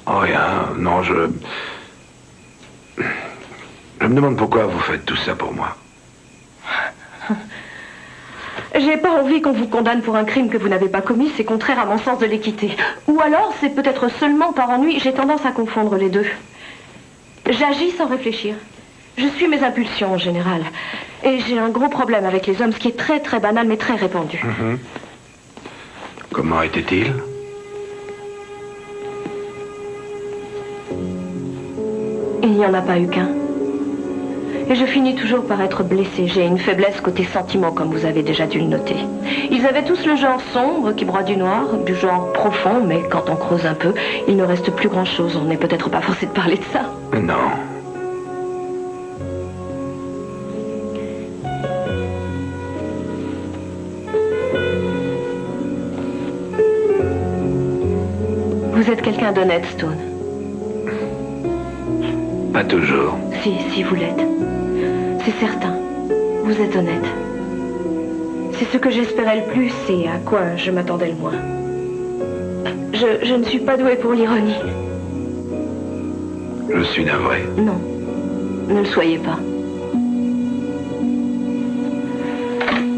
Oh, rien. Non, je me demande pourquoi vous faites tout ça pour moi. J'ai pas envie qu'on vous condamne pour un crime que vous n'avez pas commis, c'est contraire à mon sens de l'équité. Ou alors, c'est peut-être seulement par ennui, j'ai tendance à confondre les deux. J'agis sans réfléchir. Je suis mes impulsions en général. Et j'ai un gros problème avec les hommes, ce qui est très très banal mais très répandu. Comment était-il? Il n'y en a pas eu qu'un. Et je finis toujours par être blessée. J'ai une faiblesse côté sentiment, comme vous avez déjà dû le noter. Ils avaient tous le genre sombre qui broie du noir, du genre profond, mais quand on creuse un peu, il ne reste plus grand-chose. On n'est peut-être pas forcé de parler de ça. Non. Vous êtes quelqu'un d'honnête, Stone. Pas toujours. Si vous l'êtes. C'est certain. Vous êtes honnête. C'est ce que j'espérais le plus et à quoi je m'attendais le moins. Je ne suis pas douée pour l'ironie. Je suis navré. Non. Ne le soyez pas.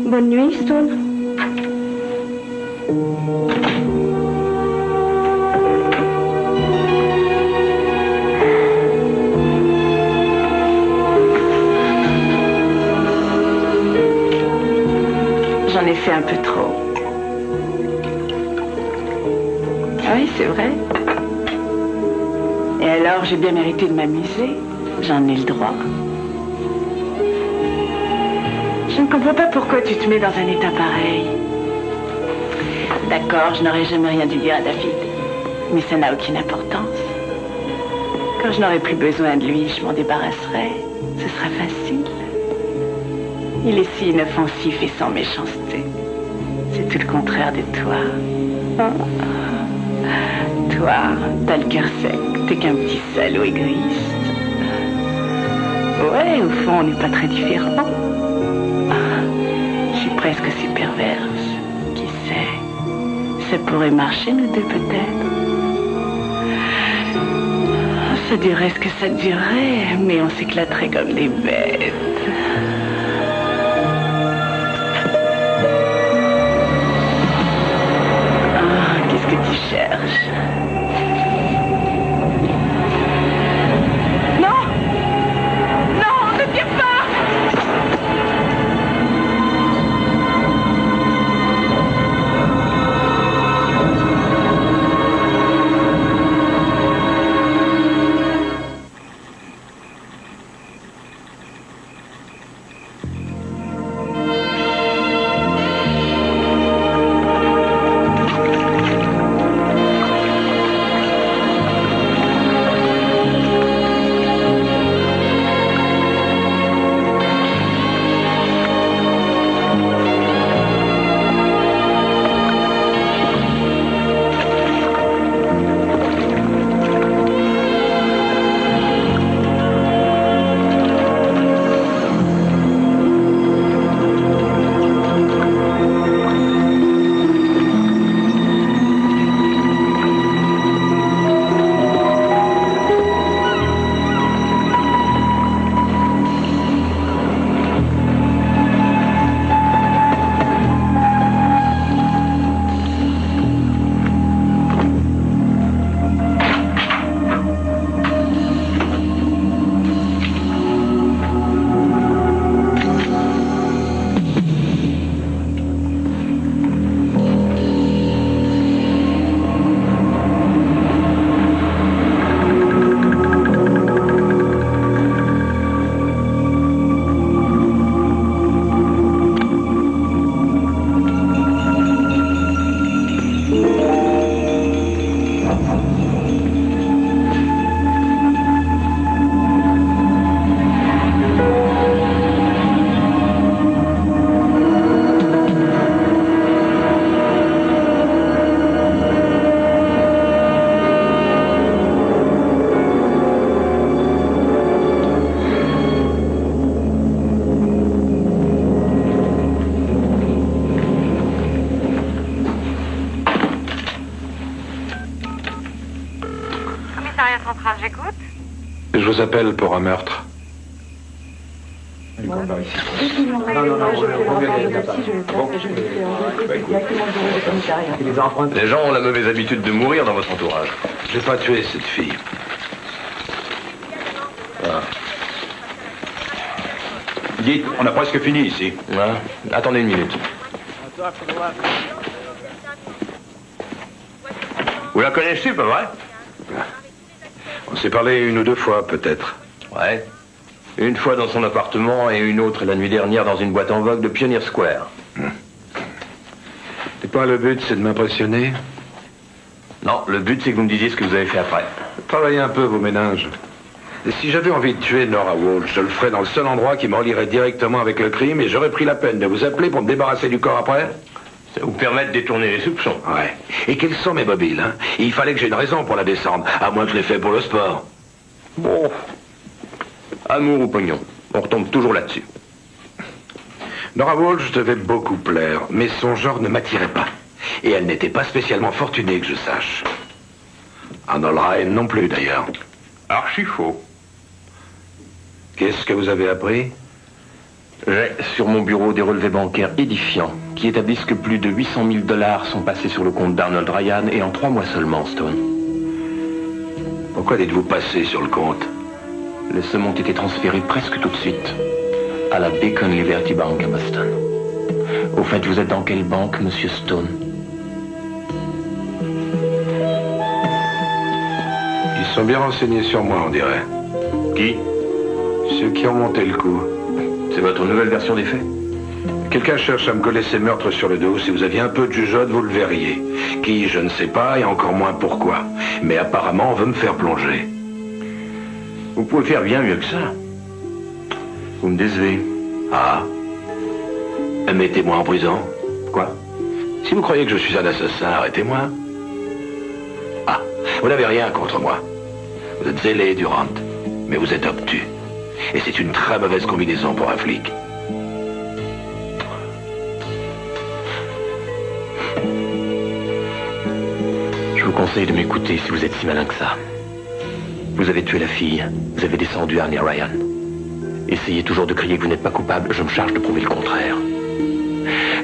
Bonne nuit, Stone. J'en ai fait un peu trop. Oui, c'est vrai. Et alors, j'ai bien mérité de m'amuser. J'en ai le droit. Je ne comprends pas pourquoi tu te mets dans un état pareil. D'accord, je n'aurais jamais rien dû dire à David. Mais ça n'a aucune importance. Quand je n'aurai plus besoin de lui, je m'en débarrasserai. Ce sera facile. Il est si inoffensif et sans méchanceté. C'est tout le contraire de toi. Toi, t'as le cœur sec, t'es qu'un petit salaud égoïste. Ouais, au fond, on n'est pas très différents. Je suis presque aussi perverse. Qui sait? Ça pourrait marcher, nous deux, peut-être. Ça durerait ce que ça durerait, mais on s'éclaterait comme des bêtes. Qu'est-ce que tu cherches? Non! Non, ne tire pas! J'écoute. Je vous appelle pour un meurtre. Les gens ont la mauvaise habitude de mourir dans votre entourage. Je n'ai pas tué cette fille. Ah. Dites, on a presque fini ici. Ah, attendez une minute. Vous la connaissez, pas vrai? On s'est parlé une ou deux fois, peut-être. Ouais. Une fois dans son appartement et une autre la nuit dernière dans une boîte en vogue de Pioneer Square. C'est pas le but, c'est de m'impressionner? Non, le but, c'est que vous me disiez ce que vous avez fait après. Travaillez un peu vos méninges. Et si j'avais envie de tuer Nora Walsh, je le ferais dans le seul endroit qui me relierait directement avec le crime et j'aurais pris la peine de vous appeler pour me débarrasser du corps après? Ça vous permet de détourner les soupçons. Ouais. Et quels sont mes mobiles, hein? Il fallait que j'ai une raison pour la descendre, à moins que je l'ai fait pour le sport. Bon. Amour ou pognon. On retombe toujours là-dessus. Nora Walsh devait beaucoup plaire, mais son genre ne m'attirait pas. Et elle n'était pas spécialement fortunée, que je sache. Arnold Ryan non plus, d'ailleurs. Archi faux. Qu'est-ce que vous avez appris? J'ai sur mon bureau des relevés bancaires édifiants qui établissent que plus de 800 000 $ sont passés sur le compte d'Arnold Ryan et en 3 mois seulement, Stone. Pourquoi dites-vous passer sur le compte? Les sommes ont été transférées presque tout de suite à la Beacon Liberty Bank à Boston. Au fait, vous êtes dans quelle banque, monsieur Stone? Ils sont bien renseignés sur moi, on dirait. Qui? Ceux qui ont monté le coup. C'est votre nouvelle version des faits? Quelqu'un cherche à me coller ses meurtres sur le dos. Si vous aviez un peu de jugeote, vous le verriez. Qui, je ne sais pas, et encore moins pourquoi. Mais apparemment, on veut me faire plonger. Vous pouvez faire bien mieux que ça. Vous me décevez. Ah. Mettez-moi en prison. Quoi? Si vous croyez que je suis un assassin, arrêtez-moi. Ah, vous n'avez rien contre moi. Vous êtes zélé, Durant, mais vous êtes obtus. Et c'est une très mauvaise combinaison pour un flic. Je vous conseille de m'écouter si vous êtes si malin que ça. Vous avez tué la fille, vous avez descendu Arnie Ryan. Essayez toujours de crier que vous n'êtes pas coupable, je me charge de prouver le contraire.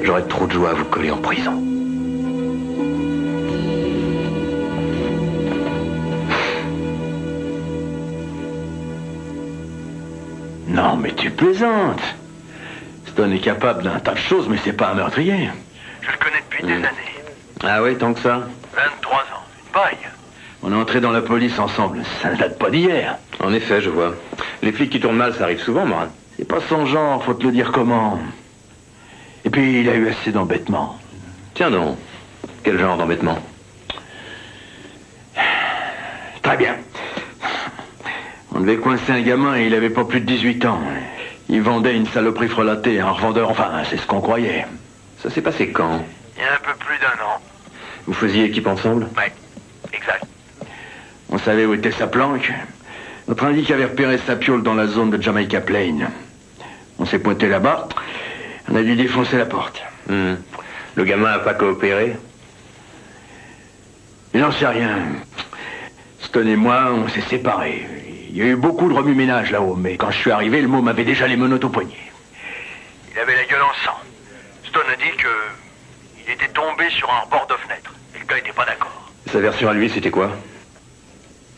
J'aurais trop de joie à vous coller en prison. Non, mais tu plaisantes. Stone est capable d'un tas de choses, mais c'est pas un meurtrier. Je le connais depuis des années. Ah oui, tant que ça? 23 ans, une paille. On est entré dans la police ensemble, ça ne date pas d'hier. En effet, je vois. Les flics qui tournent mal, ça arrive souvent, Morin. C'est pas son genre, faut te le dire comment. Et puis, il a eu assez d'embêtements. Tiens donc, quel genre d'embêtement? Très bien. On devait coincer un gamin et il avait pas plus de 18 ans. Il vendait une saloperie frelatée à un revendeur, enfin, c'est ce qu'on croyait. Ça s'est passé quand? Il y a un peu plus d'1 an. Vous faisiez équipe ensemble? Ouais, exact. On savait où était sa planque. Notre indique avait repéré sa piole dans la zone de Jamaica Plain. On s'est pointé là-bas. On a dû défoncer la porte. Le gamin a pas coopéré? Il n'en sait rien. Stone et moi, on s'est séparés. Il y a eu beaucoup de remue-ménage là-haut, mais quand je suis arrivé, le môme avait déjà les menottes au poignet. Il avait la gueule en sang. Stone a dit que il était tombé sur un rebord de fenêtre. Et le gars n'était pas d'accord. Sa version à lui, c'était quoi?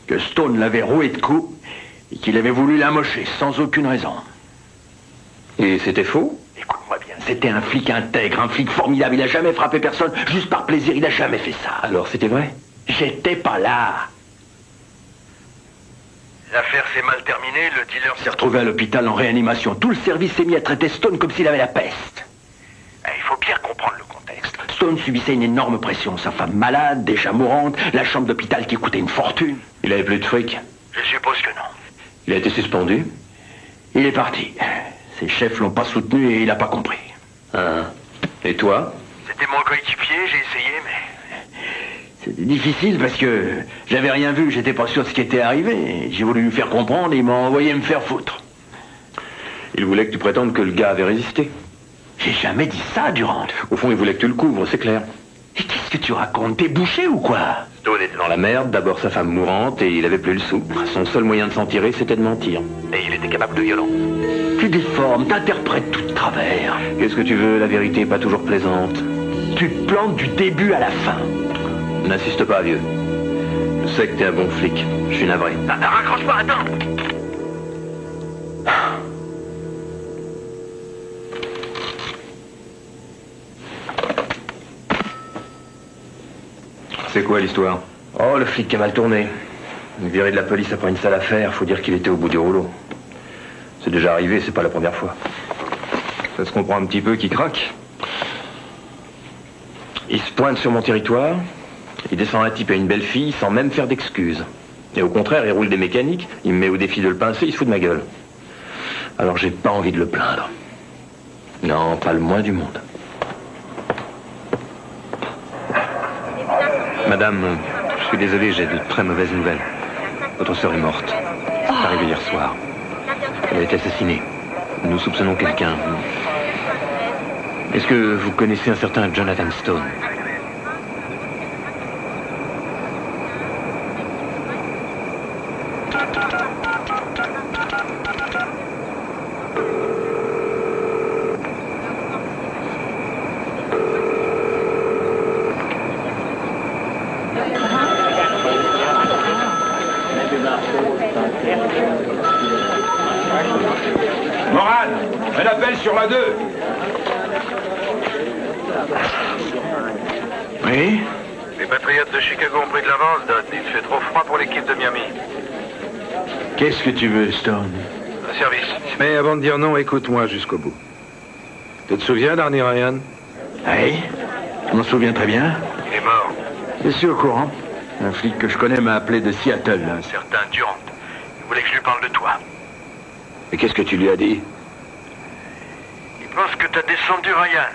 Que Stone l'avait roué de coups et qu'il avait voulu l'amocher sans aucune raison. Et c'était faux? Écoute-moi bien, c'était un flic intègre, un flic formidable. Il a jamais frappé personne, juste par plaisir, il a jamais fait ça. Alors c'était vrai? J'étais pas là. L'affaire s'est mal terminée, le dealer s'est retrouvé à l'hôpital en réanimation. Tout le service s'est mis à traiter Stone comme s'il avait la peste. Il faut bien comprendre le contexte. Stone subissait une énorme pression. Sa femme malade, déjà mourante, la chambre d'hôpital qui coûtait une fortune. Il avait plus de fric? Je suppose que non. Il a été suspendu? Il est parti. Ses chefs l'ont pas soutenu et il a pas compris. Ah. Et toi? C'était mon coéquipier, j'ai essayé, mais... C'était difficile parce que j'avais rien vu, j'étais pas sûr de ce qui était arrivé. J'ai voulu lui faire comprendre et il m'a envoyé me faire foutre. Il voulait que tu prétendes que le gars avait résisté? J'ai jamais dit ça, Durant. Au fond, il voulait que tu le couvres, c'est clair. Et qu'est-ce que tu racontes? T'es bouché ou quoi? Stone était dans la merde, d'abord sa femme mourante et il avait plus le sou. Son seul moyen de s'en tirer, c'était de mentir. Et il était capable de violence. Tu déformes, t'interprètes tout de travers. Qu'est-ce que tu veux? La vérité est pas toujours plaisante. Tu te plantes du début à la fin. N'insiste pas, vieux. Je sais que t'es un bon flic. Je suis navré. Raccroche pas, attends! C'est quoi l'histoire? Oh, le flic qui a mal tourné. Viré de la police après une sale affaire, faut dire qu'il était au bout du rouleau. C'est déjà arrivé, c'est pas la première fois. Ça se comprend un petit peu qu'il craque. Il se pointe sur mon territoire, il descend un type à une belle fille sans même faire d'excuses. Et au contraire, il roule des mécaniques, il me met au défi de le pincer, il se fout de ma gueule. Alors j'ai pas envie de le plaindre. Non, pas le moins du monde. Madame, je suis désolé, j'ai de très mauvaises nouvelles. Votre sœur est morte. C'est arrivé hier soir. Elle a été assassinée. Nous soupçonnons quelqu'un. Est-ce que vous connaissez un certain Jonathan Stone? Moran, un appel sur la 2. Oui? Les Patriots de Chicago ont pris de l'avance, Dodd. Il fait trop froid pour l'équipe de Miami. Qu'est-ce que tu veux, Stone? Un service. Mais avant de dire non, écoute-moi jusqu'au bout. Tu te souviens d'Arnie Ryan? Oui, je m'en souviens très bien. Il est mort. Je suis au courant. Un flic que je connais m'a appelé de Seattle. Un certain Durant. Il voulait que je lui parle de toi. Et qu'est-ce que tu lui as dit? Il pense que t'as descendu Ryan.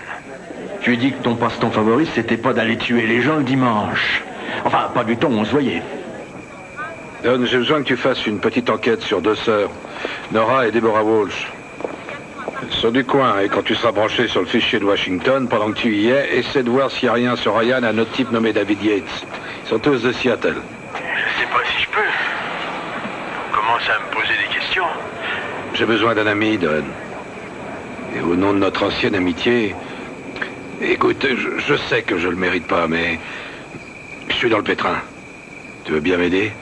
Tu lui dis que ton passe-temps favori, c'était pas d'aller tuer les gens le dimanche. Enfin, pas du temps où on se voyait. Don, j'ai besoin que tu fasses une petite enquête sur 2 sœurs, Nora et Deborah Walsh. Elles sont du coin, et quand tu seras branché sur le fichier de Washington, pendant que tu y es, essaie de voir s'il n'y a rien sur Ryan, un autre type nommé David Yates. Ils sont tous de Seattle. Je sais pas si je peux. On commence à me poser des questions. J'ai besoin d'un ami, Don. Et au nom de notre ancienne amitié... Écoute, je sais que je le mérite pas, mais... Je suis dans le pétrin. Tu veux bien m'aider?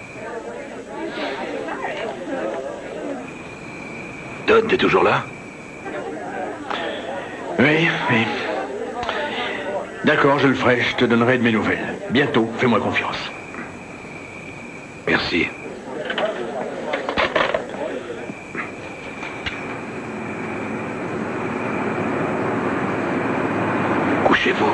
Don, t'es toujours là? Oui. D'accord, je le ferai. Je te donnerai de mes nouvelles. Bientôt, fais-moi confiance. Merci. Couchez-vous.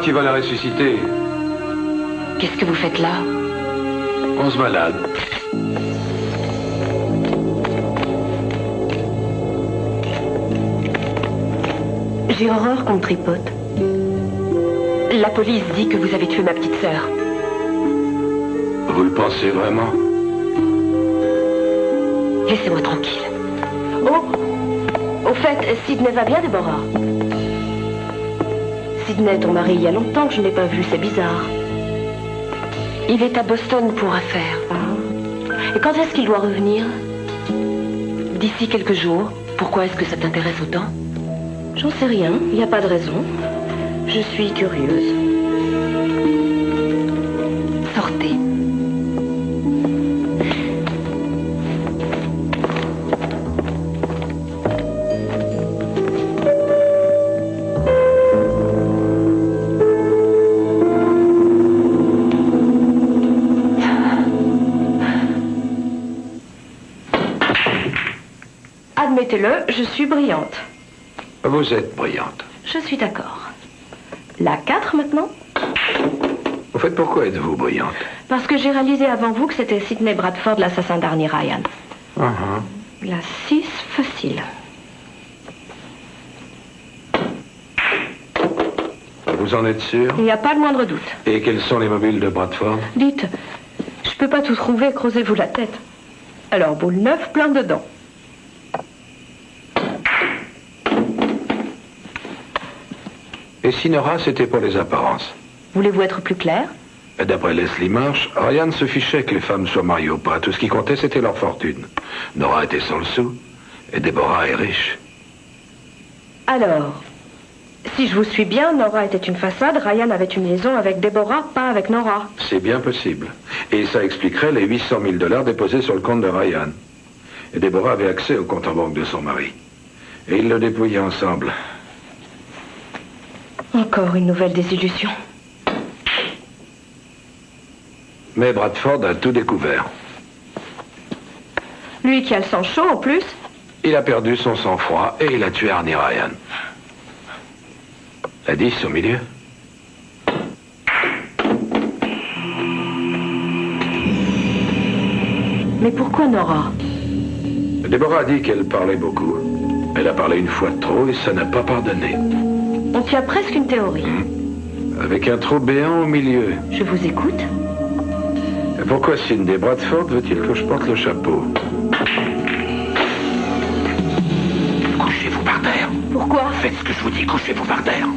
Qui va la ressusciter. Qu'est-ce que vous faites là? On se balade. J'ai horreur qu'on me tripote. La police dit que vous avez tué ma petite sœur. Vous le pensez vraiment? Laissez-moi tranquille. Oh! Au fait, Sidney va bien, Deborah? Sidney, ton mari, il y a longtemps que je ne l'ai pas vu, c'est bizarre. Il est à Boston pour affaires. Et quand est-ce qu'il doit revenir? D'ici quelques jours. Pourquoi est-ce que ça t'intéresse autant? J'en sais rien, il n'y a pas de raison. Je suis curieuse. Sortez. Admettez-le, je suis brillante. Vous êtes brillante. Je suis d'accord. La 4 maintenant? Au fait, pourquoi êtes-vous brillante? Parce que j'ai réalisé avant vous que c'était Sidney Bradford, l'assassin d'Arnie Ryan. La 6, facile. Vous en êtes sûr? Il n'y a pas le moindre doute. Et quels sont les mobiles de Bradford? Dites, je peux pas tout trouver, creusez-vous la tête. Alors, boule 9, plein dedans. Et si Nora, c'était pour les apparences? Voulez-vous être plus clair? D'après Leslie Marsh, Ryan se fichait que les femmes soient mariées ou pas. Tout ce qui comptait, c'était leur fortune. Nora était sans le sou, et Deborah est riche. Alors, si je vous suis bien, Nora était une façade, Ryan avait une liaison avec Deborah, pas avec Nora. C'est bien possible. Et ça expliquerait les 800 000 $ déposés sur le compte de Ryan. Et Deborah avait accès au compte en banque de son mari. Et ils le dépouillaient ensemble. Encore une nouvelle désillusion. Mais Bradford a tout découvert. Lui qui a le sang chaud en plus. Il a perdu son sang-froid et il a tué Arnie Ryan. La 10 au milieu. Mais pourquoi Nora? Deborah a dit qu'elle parlait beaucoup. Elle a parlé une fois de trop et ça n'a pas pardonné. On tient presque une théorie. Avec un trou béant au milieu. Je vous écoute. Et pourquoi Sidney Bradford veut-il que je porte le chapeau? Couchez-vous par terre. Pourquoi? Faites ce que je vous dis, couchez-vous par terre.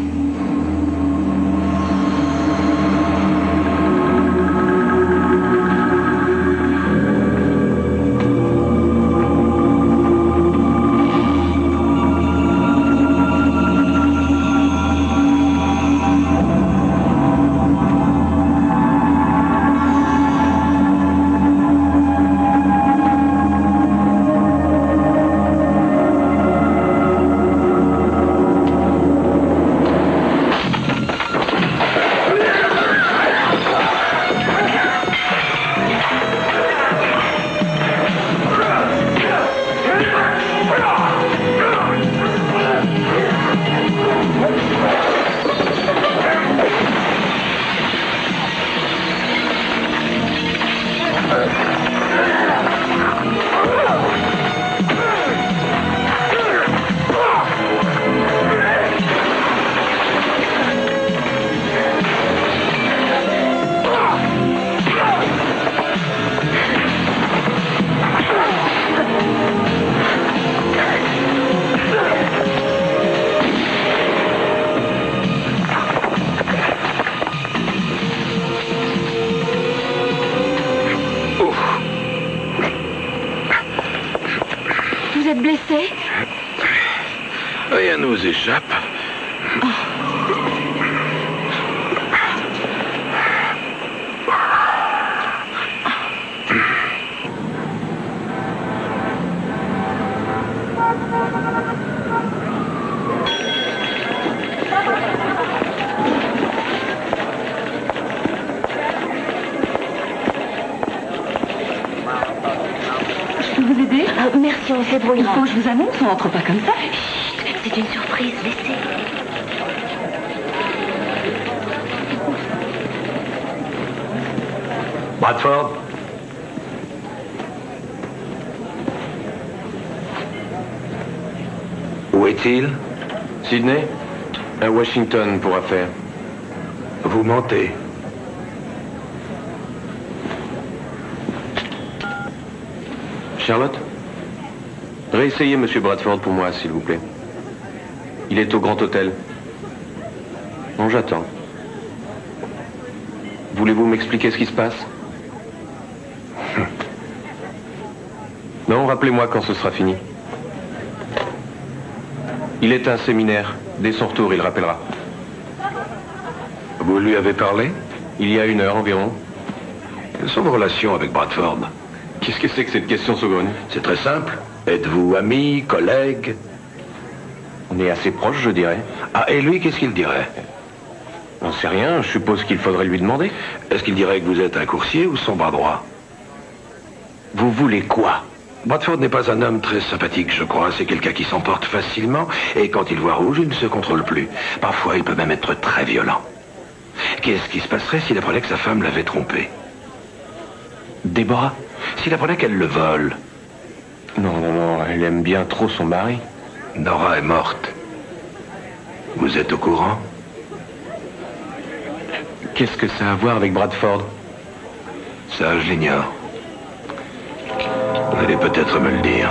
blessé? Rien ne nous échappe. Je peux vous aider? Merci, on se débrouillera. Il faut que je vous annonce, on n'entre pas comme ça. Chut, c'est une surprise, laissez. Bradford? Où est-il? Sydney? À Washington pour affaire. Vous mentez. Charlotte? Réessayez M. Bradford pour moi, s'il vous plaît. Il est au Grand Hôtel. Non, j'attends. Voulez-vous m'expliquer ce qui se passe? Non, rappelez-moi quand ce sera fini. Il est à un séminaire. Dès son retour, il rappellera. Vous lui avez parlé? Il y a 1 heure environ. Quelles sont vos relations avec Bradford? Qu'est-ce que c'est que cette question saugrenue? C'est très simple. Êtes-vous amis, collègues? On est assez proches, je dirais. Ah, et lui, qu'est-ce qu'il dirait? J'en sais rien, je suppose qu'il faudrait lui demander. Est-ce qu'il dirait que vous êtes un coursier ou son bras droit? Vous voulez quoi? Bradford n'est pas un homme très sympathique, je crois. C'est quelqu'un qui s'emporte facilement, et quand il voit rouge, il ne se contrôle plus. Parfois, il peut même être très violent. Qu'est-ce qui se passerait s'il apprenait que sa femme l'avait trompé? Déborah? S'il apprenait qu'elle le vole? Non, non, non, elle aime bien trop son mari. Nora est morte. Vous êtes au courant? Qu'est-ce que ça a à voir avec Bradford? Ça, je l'ignore. Vous allez peut-être me le dire.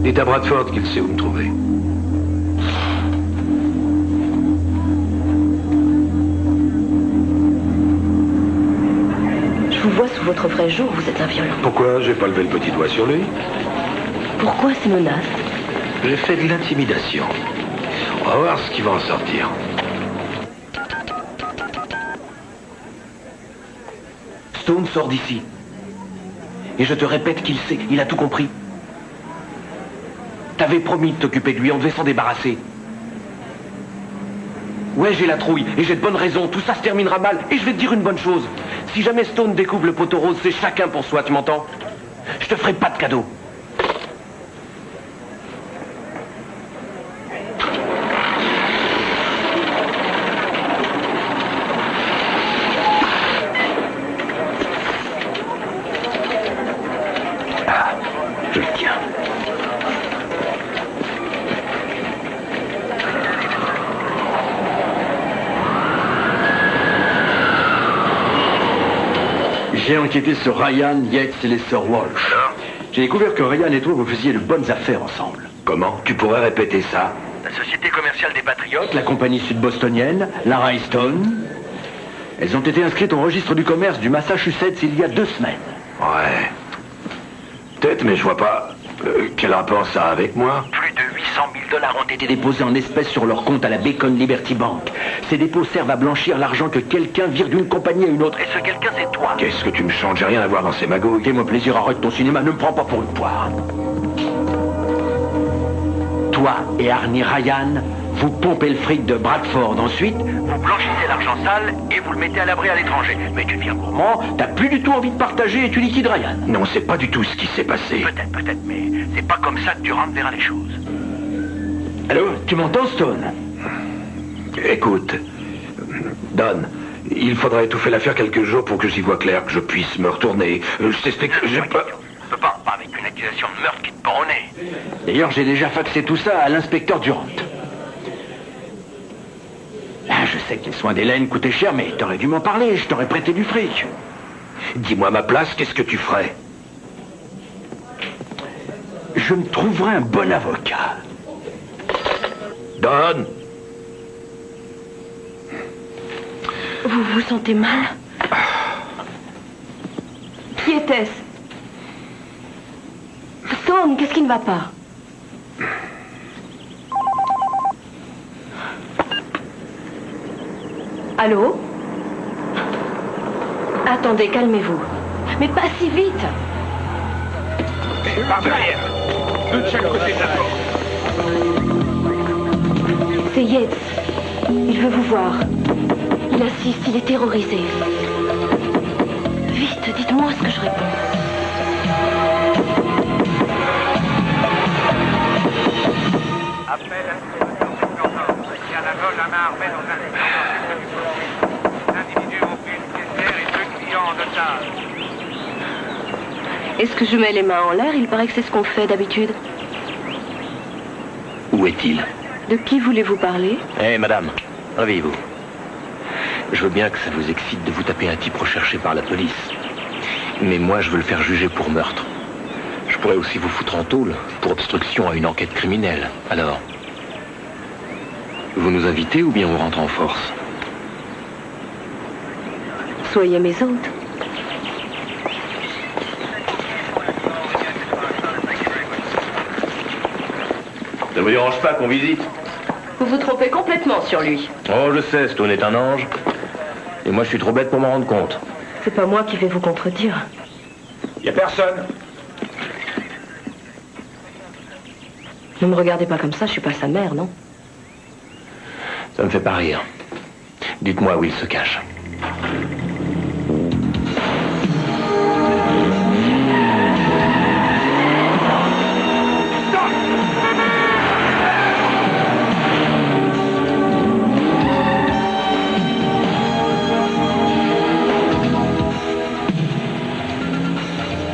Dites à Bradford qu'il sait où me trouver. Je vous vois sous votre vrai jour, vous êtes un violent. Pourquoi j'ai pas levé le petit doigt sur lui? Pourquoi ces menaces? J'ai fait de l'intimidation. On va voir ce qui va en sortir. Stone sort d'ici. Et je te répète qu'il sait, il a tout compris. T'avais promis de t'occuper de lui, on devait s'en débarrasser. Ouais, j'ai la trouille, et j'ai de bonnes raisons, tout ça se terminera mal, et je vais te dire une bonne chose. Si jamais Stone découvre le poteau rose, c'est chacun pour soi, tu m'entends? Je te ferai pas de cadeau. Ah, je le tiens. J'ai enquêté sur Ryan, Yates et les sœurs Walsh. Alors? J'ai découvert que Ryan et toi, vous faisiez de bonnes affaires ensemble. Comment? Tu pourrais répéter ça? La Société commerciale des Patriotes? La compagnie sud-bostonienne, Lara et Stone, elles ont été inscrites au registre du commerce du Massachusetts il y a 2 semaines. Ouais. Peut-être, mais je vois pas. Quel rapport ça a avec moi? Plus de 800 000 $ ont été Été déposés en espèces sur leur compte à la Bacon Liberty Bank. Ces dépôts servent à blanchir l'argent que quelqu'un vire d'une compagnie à une autre. Et ce quelqu'un, c'est toi. Qu'est-ce que tu me changes? J'ai rien à voir dans ces magouilles. Fais-moi plaisir, arrête ton cinéma, ne me prends pas pour une poire. Toi et Arnie Ryan, vous pompez le fric de Bradford. Ensuite, Vous blanchissez l'argent sale et vous le mettez à l'abri à l'étranger. Mais tu deviens gourmand. t'as plus du tout envie de partager et tu liquides Ryan. Non, c'est pas du tout ce qui s'est passé. Peut-être, mais c'est pas comme ça que Durant verra les choses. Allô, tu m'entends, Stone? Écoute, Don, il faudrait étouffer l'affaire quelques jours pour que j'y vois clair, que je puisse me retourner. Je t'explique, j'ai pas... Je peux pas avec une accusation de meurtre qui te pend au nez. D'ailleurs, j'ai déjà faxé tout ça à l'inspecteur Durant. Ah, je sais que les soins d'Hélène coûtaient cher, mais t'aurais dû m'en parler, je t'aurais prêté du fric. Dis-moi à ma place, qu'est-ce que tu ferais? je me trouverai un bon avocat. Donne. Vous vous sentez mal? Qui était-ce? Stone, qu'est-ce qui ne va pas? Allô? Attendez, calmez-vous. Mais pas si vite. Par derrière. De chaque côté de la porte. C'est Yates. Il veut vous voir. Il insiste, il est terrorisé. Vite, dites-moi ce que je réponds. Appel à il y a la vol à main armée dans un Les individus ont pris une caissière et 2 clients en otage. Est-ce que je mets les mains en l'air? Il paraît que c'est ce qu'on fait d'habitude. Où est-il? De qui voulez-vous parler? Eh, madame, réveillez-vous. Je veux bien que ça vous excite de vous taper un type recherché par la police. Mais moi, je veux le faire juger pour meurtre. Je pourrais aussi vous foutre en tôle pour obstruction à une enquête criminelle. Alors, vous nous invitez ou bien on rentre en force? Soyez mes hôtes. Ça vous dérange pas qu'on visite? Vous vous trompez complètement sur lui. Oh, je sais, Stone est un ange. Et moi, je suis trop bête pour m'en rendre compte. C'est pas moi qui vais vous contredire. Y a personne. Ne me regardez pas comme ça, je suis pas sa mère, non? Ça me fait pas rire. Dites-moi où il se cache.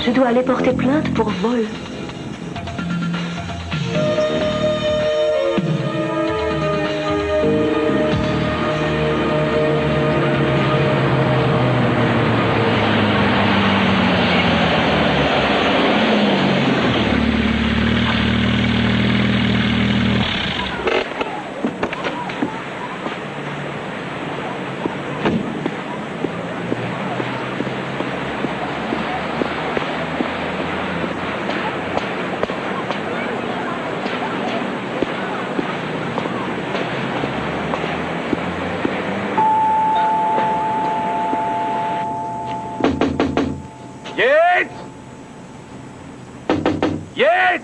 Je dois aller porter plainte pour vol. Yates! Yates!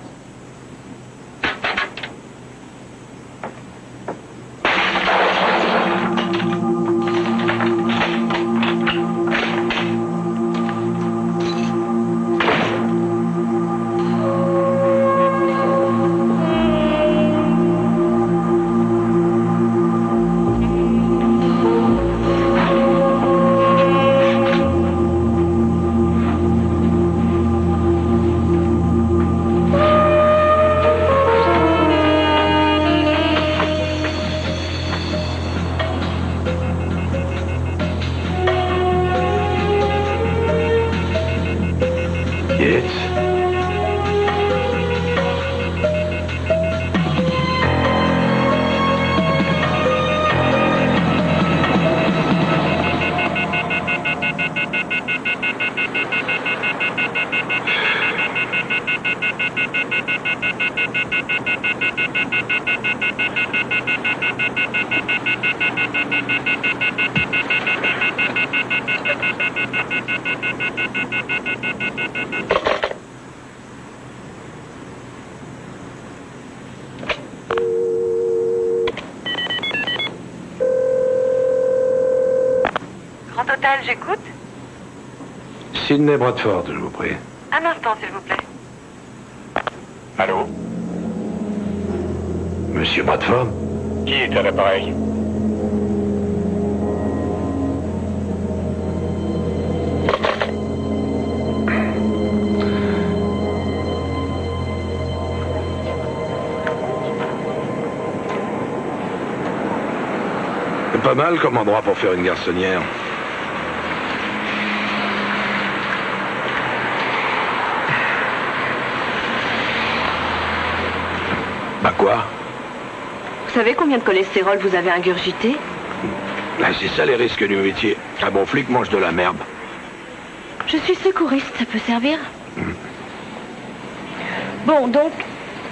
Grand Hôtel, j'écoute. Sidney Bradford, je vous prie. Un instant, s'il vous plaît. Allô? Monsieur Bradford? Qui est à l'appareil? Pas mal comme endroit pour faire une garçonnière. Bah quoi? Vous savez combien de cholestérol vous avez ingurgité? Là, c'est ça les risques du métier. Un bon flic mange de la merde. Je suis secouriste, ça peut servir? Bon, donc,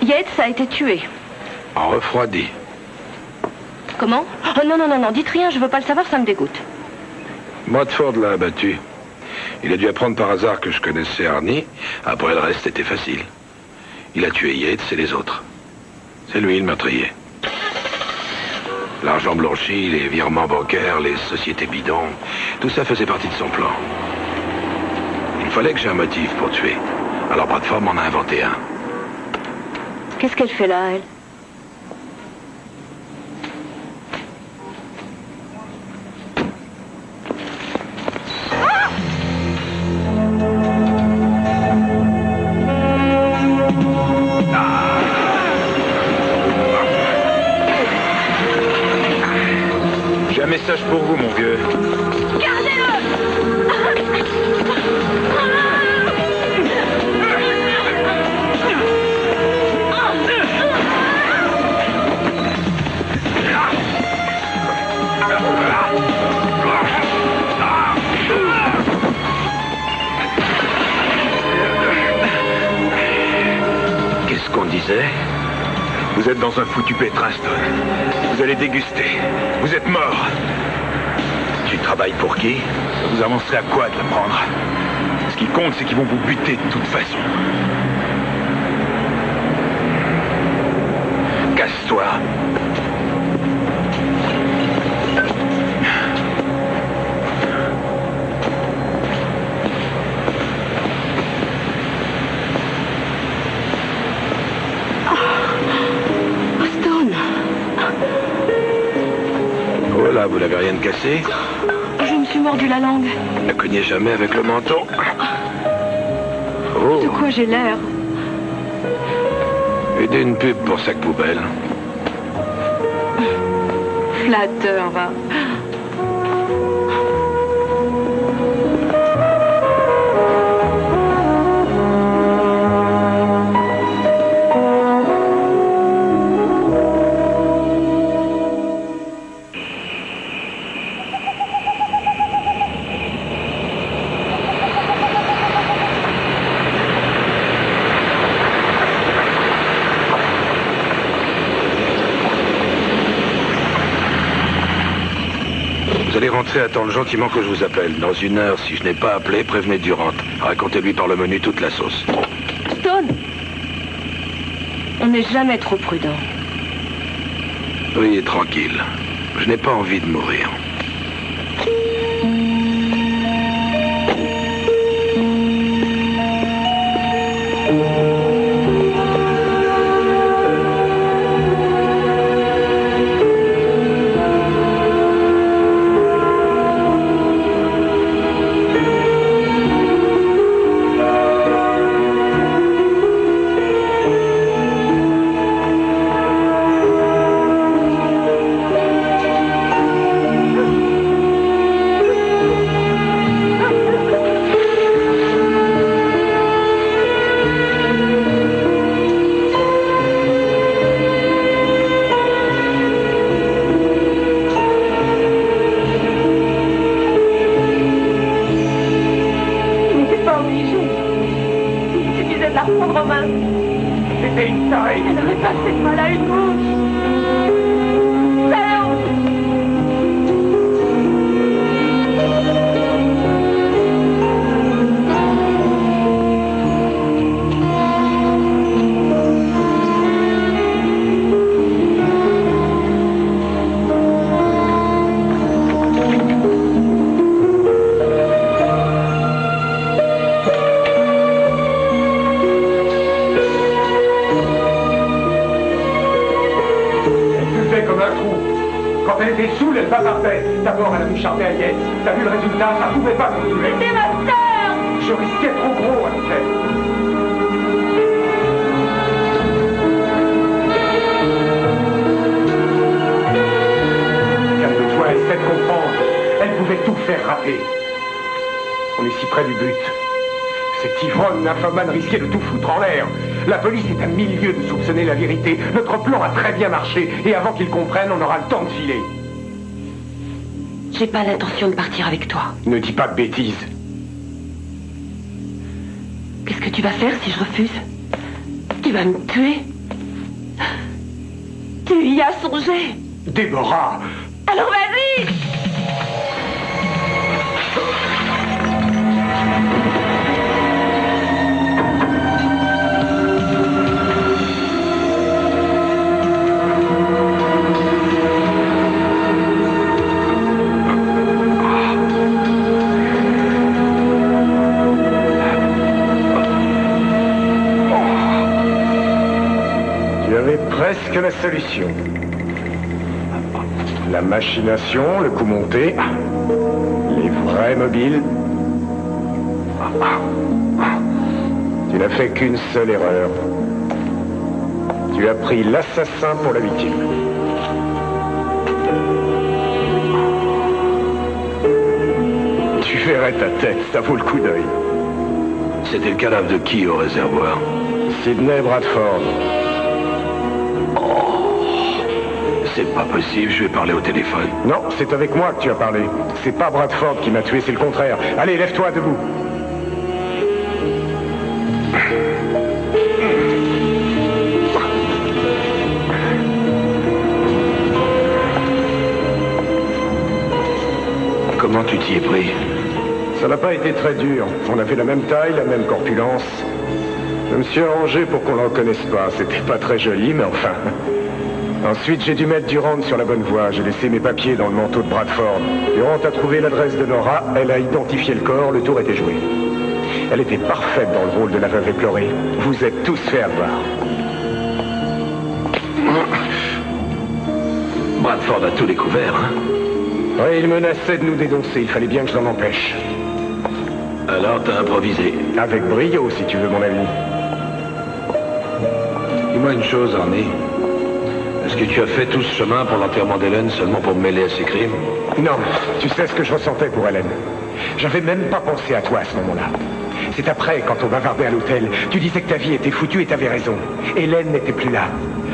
Yates a été tué. En refroidi. Comment? Oh non, non, non, non, dites rien, je veux pas le savoir, ça me dégoûte. Modford l'a abattu. Il a dû apprendre par hasard que je connaissais Arnie. Après, le reste était facile. Il a tué Yates et les autres. C'est lui le meurtrier. L'argent blanchi, les virements bancaires, les sociétés bidons, tout ça faisait partie de son plan. Il fallait que j'ai un motif pour tuer. Alors Bradford m'en a inventé un. Qu'est-ce qu'elle fait là, elle? J'ai un message pour vous, mon vieux. Qu'est-ce qu'on disait? Vous êtes dans un foutu pétrin, Stone. Vous allez déguster. Vous êtes mort. Tu travailles pour qui? Ça vous avancerait à quoi de l'apprendre? Ce qui compte, c'est qu'ils vont vous buter de toute façon. Casse-toi. Voilà, vous n'avez rien de cassé? Je me suis mordu la langue. Ne cognez jamais avec le menton. Oh. De quoi j'ai l'air? Aidez une pub pour sac poubelle. Flatteur, va. Vous allez rentrer, attendre gentiment que je vous appelle. Dans 1 heure, si je n'ai pas appelé, prévenez Durant. Racontez-lui par le menu toute la sauce. Stone, on n'est jamais trop prudent. Soyez tranquille. Je n'ai pas envie de mourir. D'abord, elle a moucharté à Yates. T'as vu le résultat? Ça pouvait pas continuer. C'était ma sœur! Je risquais trop gros avec elle. Calme-toi, essaie de comprendre. Elle pouvait tout faire rater. On est si près du but. Cet ivrogne nymphomane risquait de tout foutre en l'air. La police est à 1000 lieues de soupçonner la vérité. Notre plan a très bien marché, et avant qu'ils comprennent, on aura le temps de filer. J'ai pas l'intention de partir avec toi. Ne dis pas de bêtises. Qu'est-ce que tu vas faire si je refuse? Tu vas me tuer? Tu y as songé? Déborah! Alors vas-y! Tu avais presque la solution. La machination, le coup monté, les vrais mobiles. Tu n'as fait qu'une seule erreur. Tu as pris l'assassin pour la victime. Tu verrais ta tête, ça vaut le coup d'œil. C'était le cadavre de qui au réservoir? Sidney Bradford. C'est pas possible, je vais parler au téléphone. Non, c'est avec moi que tu as parlé. C'est pas Bradford qui m'a tué, c'est le contraire. Allez, lève-toi debout. Comment tu t'y es pris? Ça n'a pas été très dur. On avait la même taille, la même corpulence. Je me suis arrangé pour qu'on ne le reconnaisse pas. C'était pas très joli, mais enfin... Ensuite, j'ai dû mettre Durand sur la bonne voie. J'ai laissé mes papiers dans le manteau de Bradford. Durand a trouvé l'adresse de Nora, elle a identifié le corps, le tour était joué. Elle était parfaite dans le rôle de la veuve éplorée. Vous êtes tous fait avoir. Bradford a tout découvert, hein? Oui, il menaçait de nous dénoncer. Il fallait bien que je l'en empêche. Alors, t'as improvisé. Avec brio, si tu veux mon avis. Dis-moi une chose, Arnie. Est-ce que tu as fait tout ce chemin pour l'enterrement d'Hélène seulement pour me mêler à ses crimes? Non, tu sais ce que je ressentais pour Hélène. J'avais même pas pensé à toi à ce moment-là. C'est après, quand on bavardait à l'hôtel, tu disais que ta vie était foutue et t'avais raison. Hélène n'était plus là.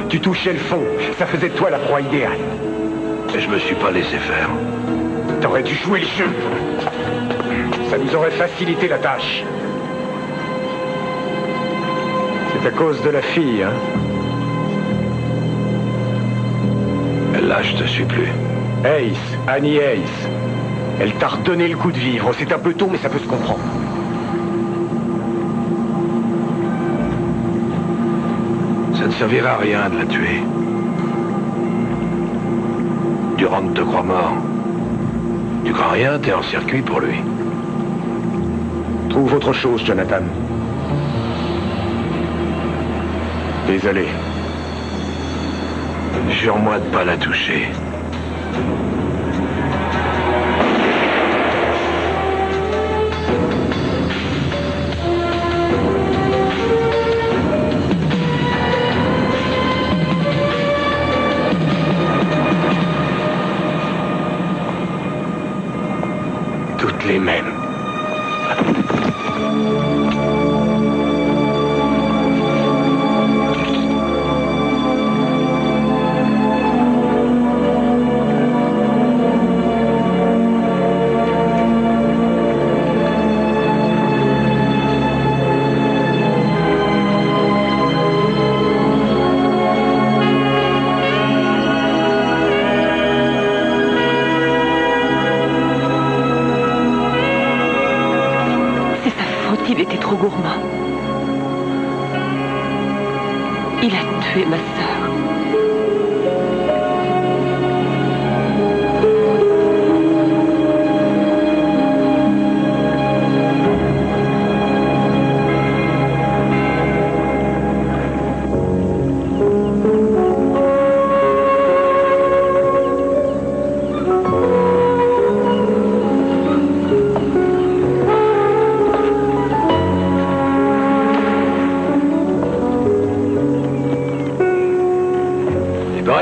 Tu touchais le fond, ça faisait de toi la proie idéale. Et je me suis pas laissé faire. T'aurais dû jouer le jeu. Ça nous aurait facilité la tâche. C'est à cause de la fille, hein? Là, je te suis plus. Ace, Annie Ace. Elle t'a redonné le goût de vivre. C'est un peu tôt, mais ça peut se comprendre. Ça ne servira à rien de la tuer. Durand te croit mort. Tu crois rien, t'es en circuit pour lui. Trouve autre chose, Jonathan. Désolé. Jure-moi de pas la toucher. Toutes les mêmes. Il était trop gourmand. Il a tué ma sœur.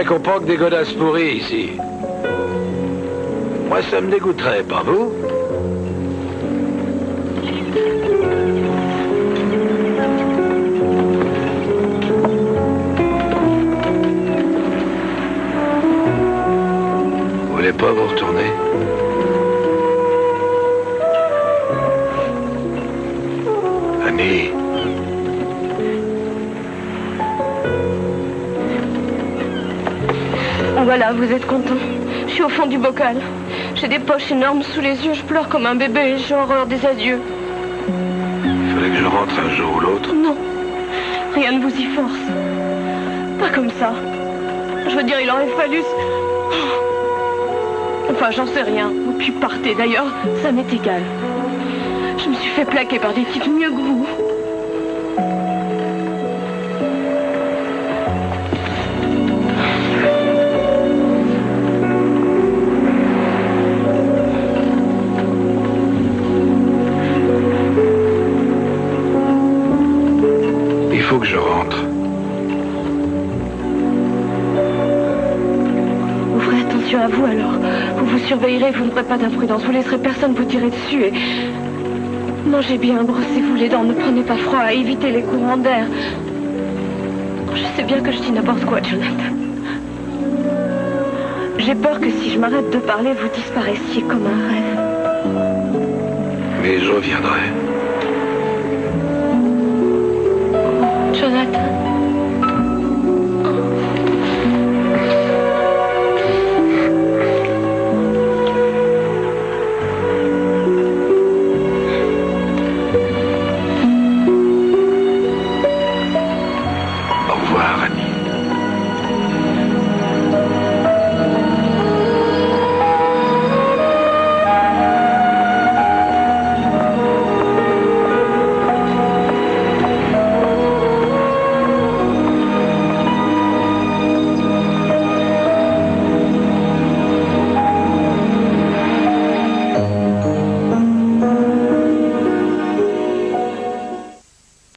Qu'on poque des godasses pourries ici. Moi, ça me dégoûterait, pas vous? Annie. Voilà, vous êtes content. Je suis au fond du bocal. J'ai des poches énormes sous les yeux, je pleure comme un bébé et j'ai horreur des adieux. Il fallait que je rentre un jour ou l'autre. Non, rien ne vous y force. Pas comme ça. Je veux dire, il aurait fallu... Enfin, j'en sais rien. Et puis partez, d'ailleurs, ça m'est égal. Je me suis fait plaquer par des types mieux que vous. Il faut que je rentre. Vous ferez attention à vous, alors. Vous vous surveillerez, vous ne ferez pas d'imprudence. Vous laisserez personne vous tirer dessus et... Mangez bien, brossez-vous les dents, ne prenez pas froid, évitez les courants d'air. Je sais bien que je dis n'importe quoi, Jonathan. J'ai peur que si je m'arrête de parler, vous disparaissiez comme un rêve. Mais je reviendrai. Jonathan.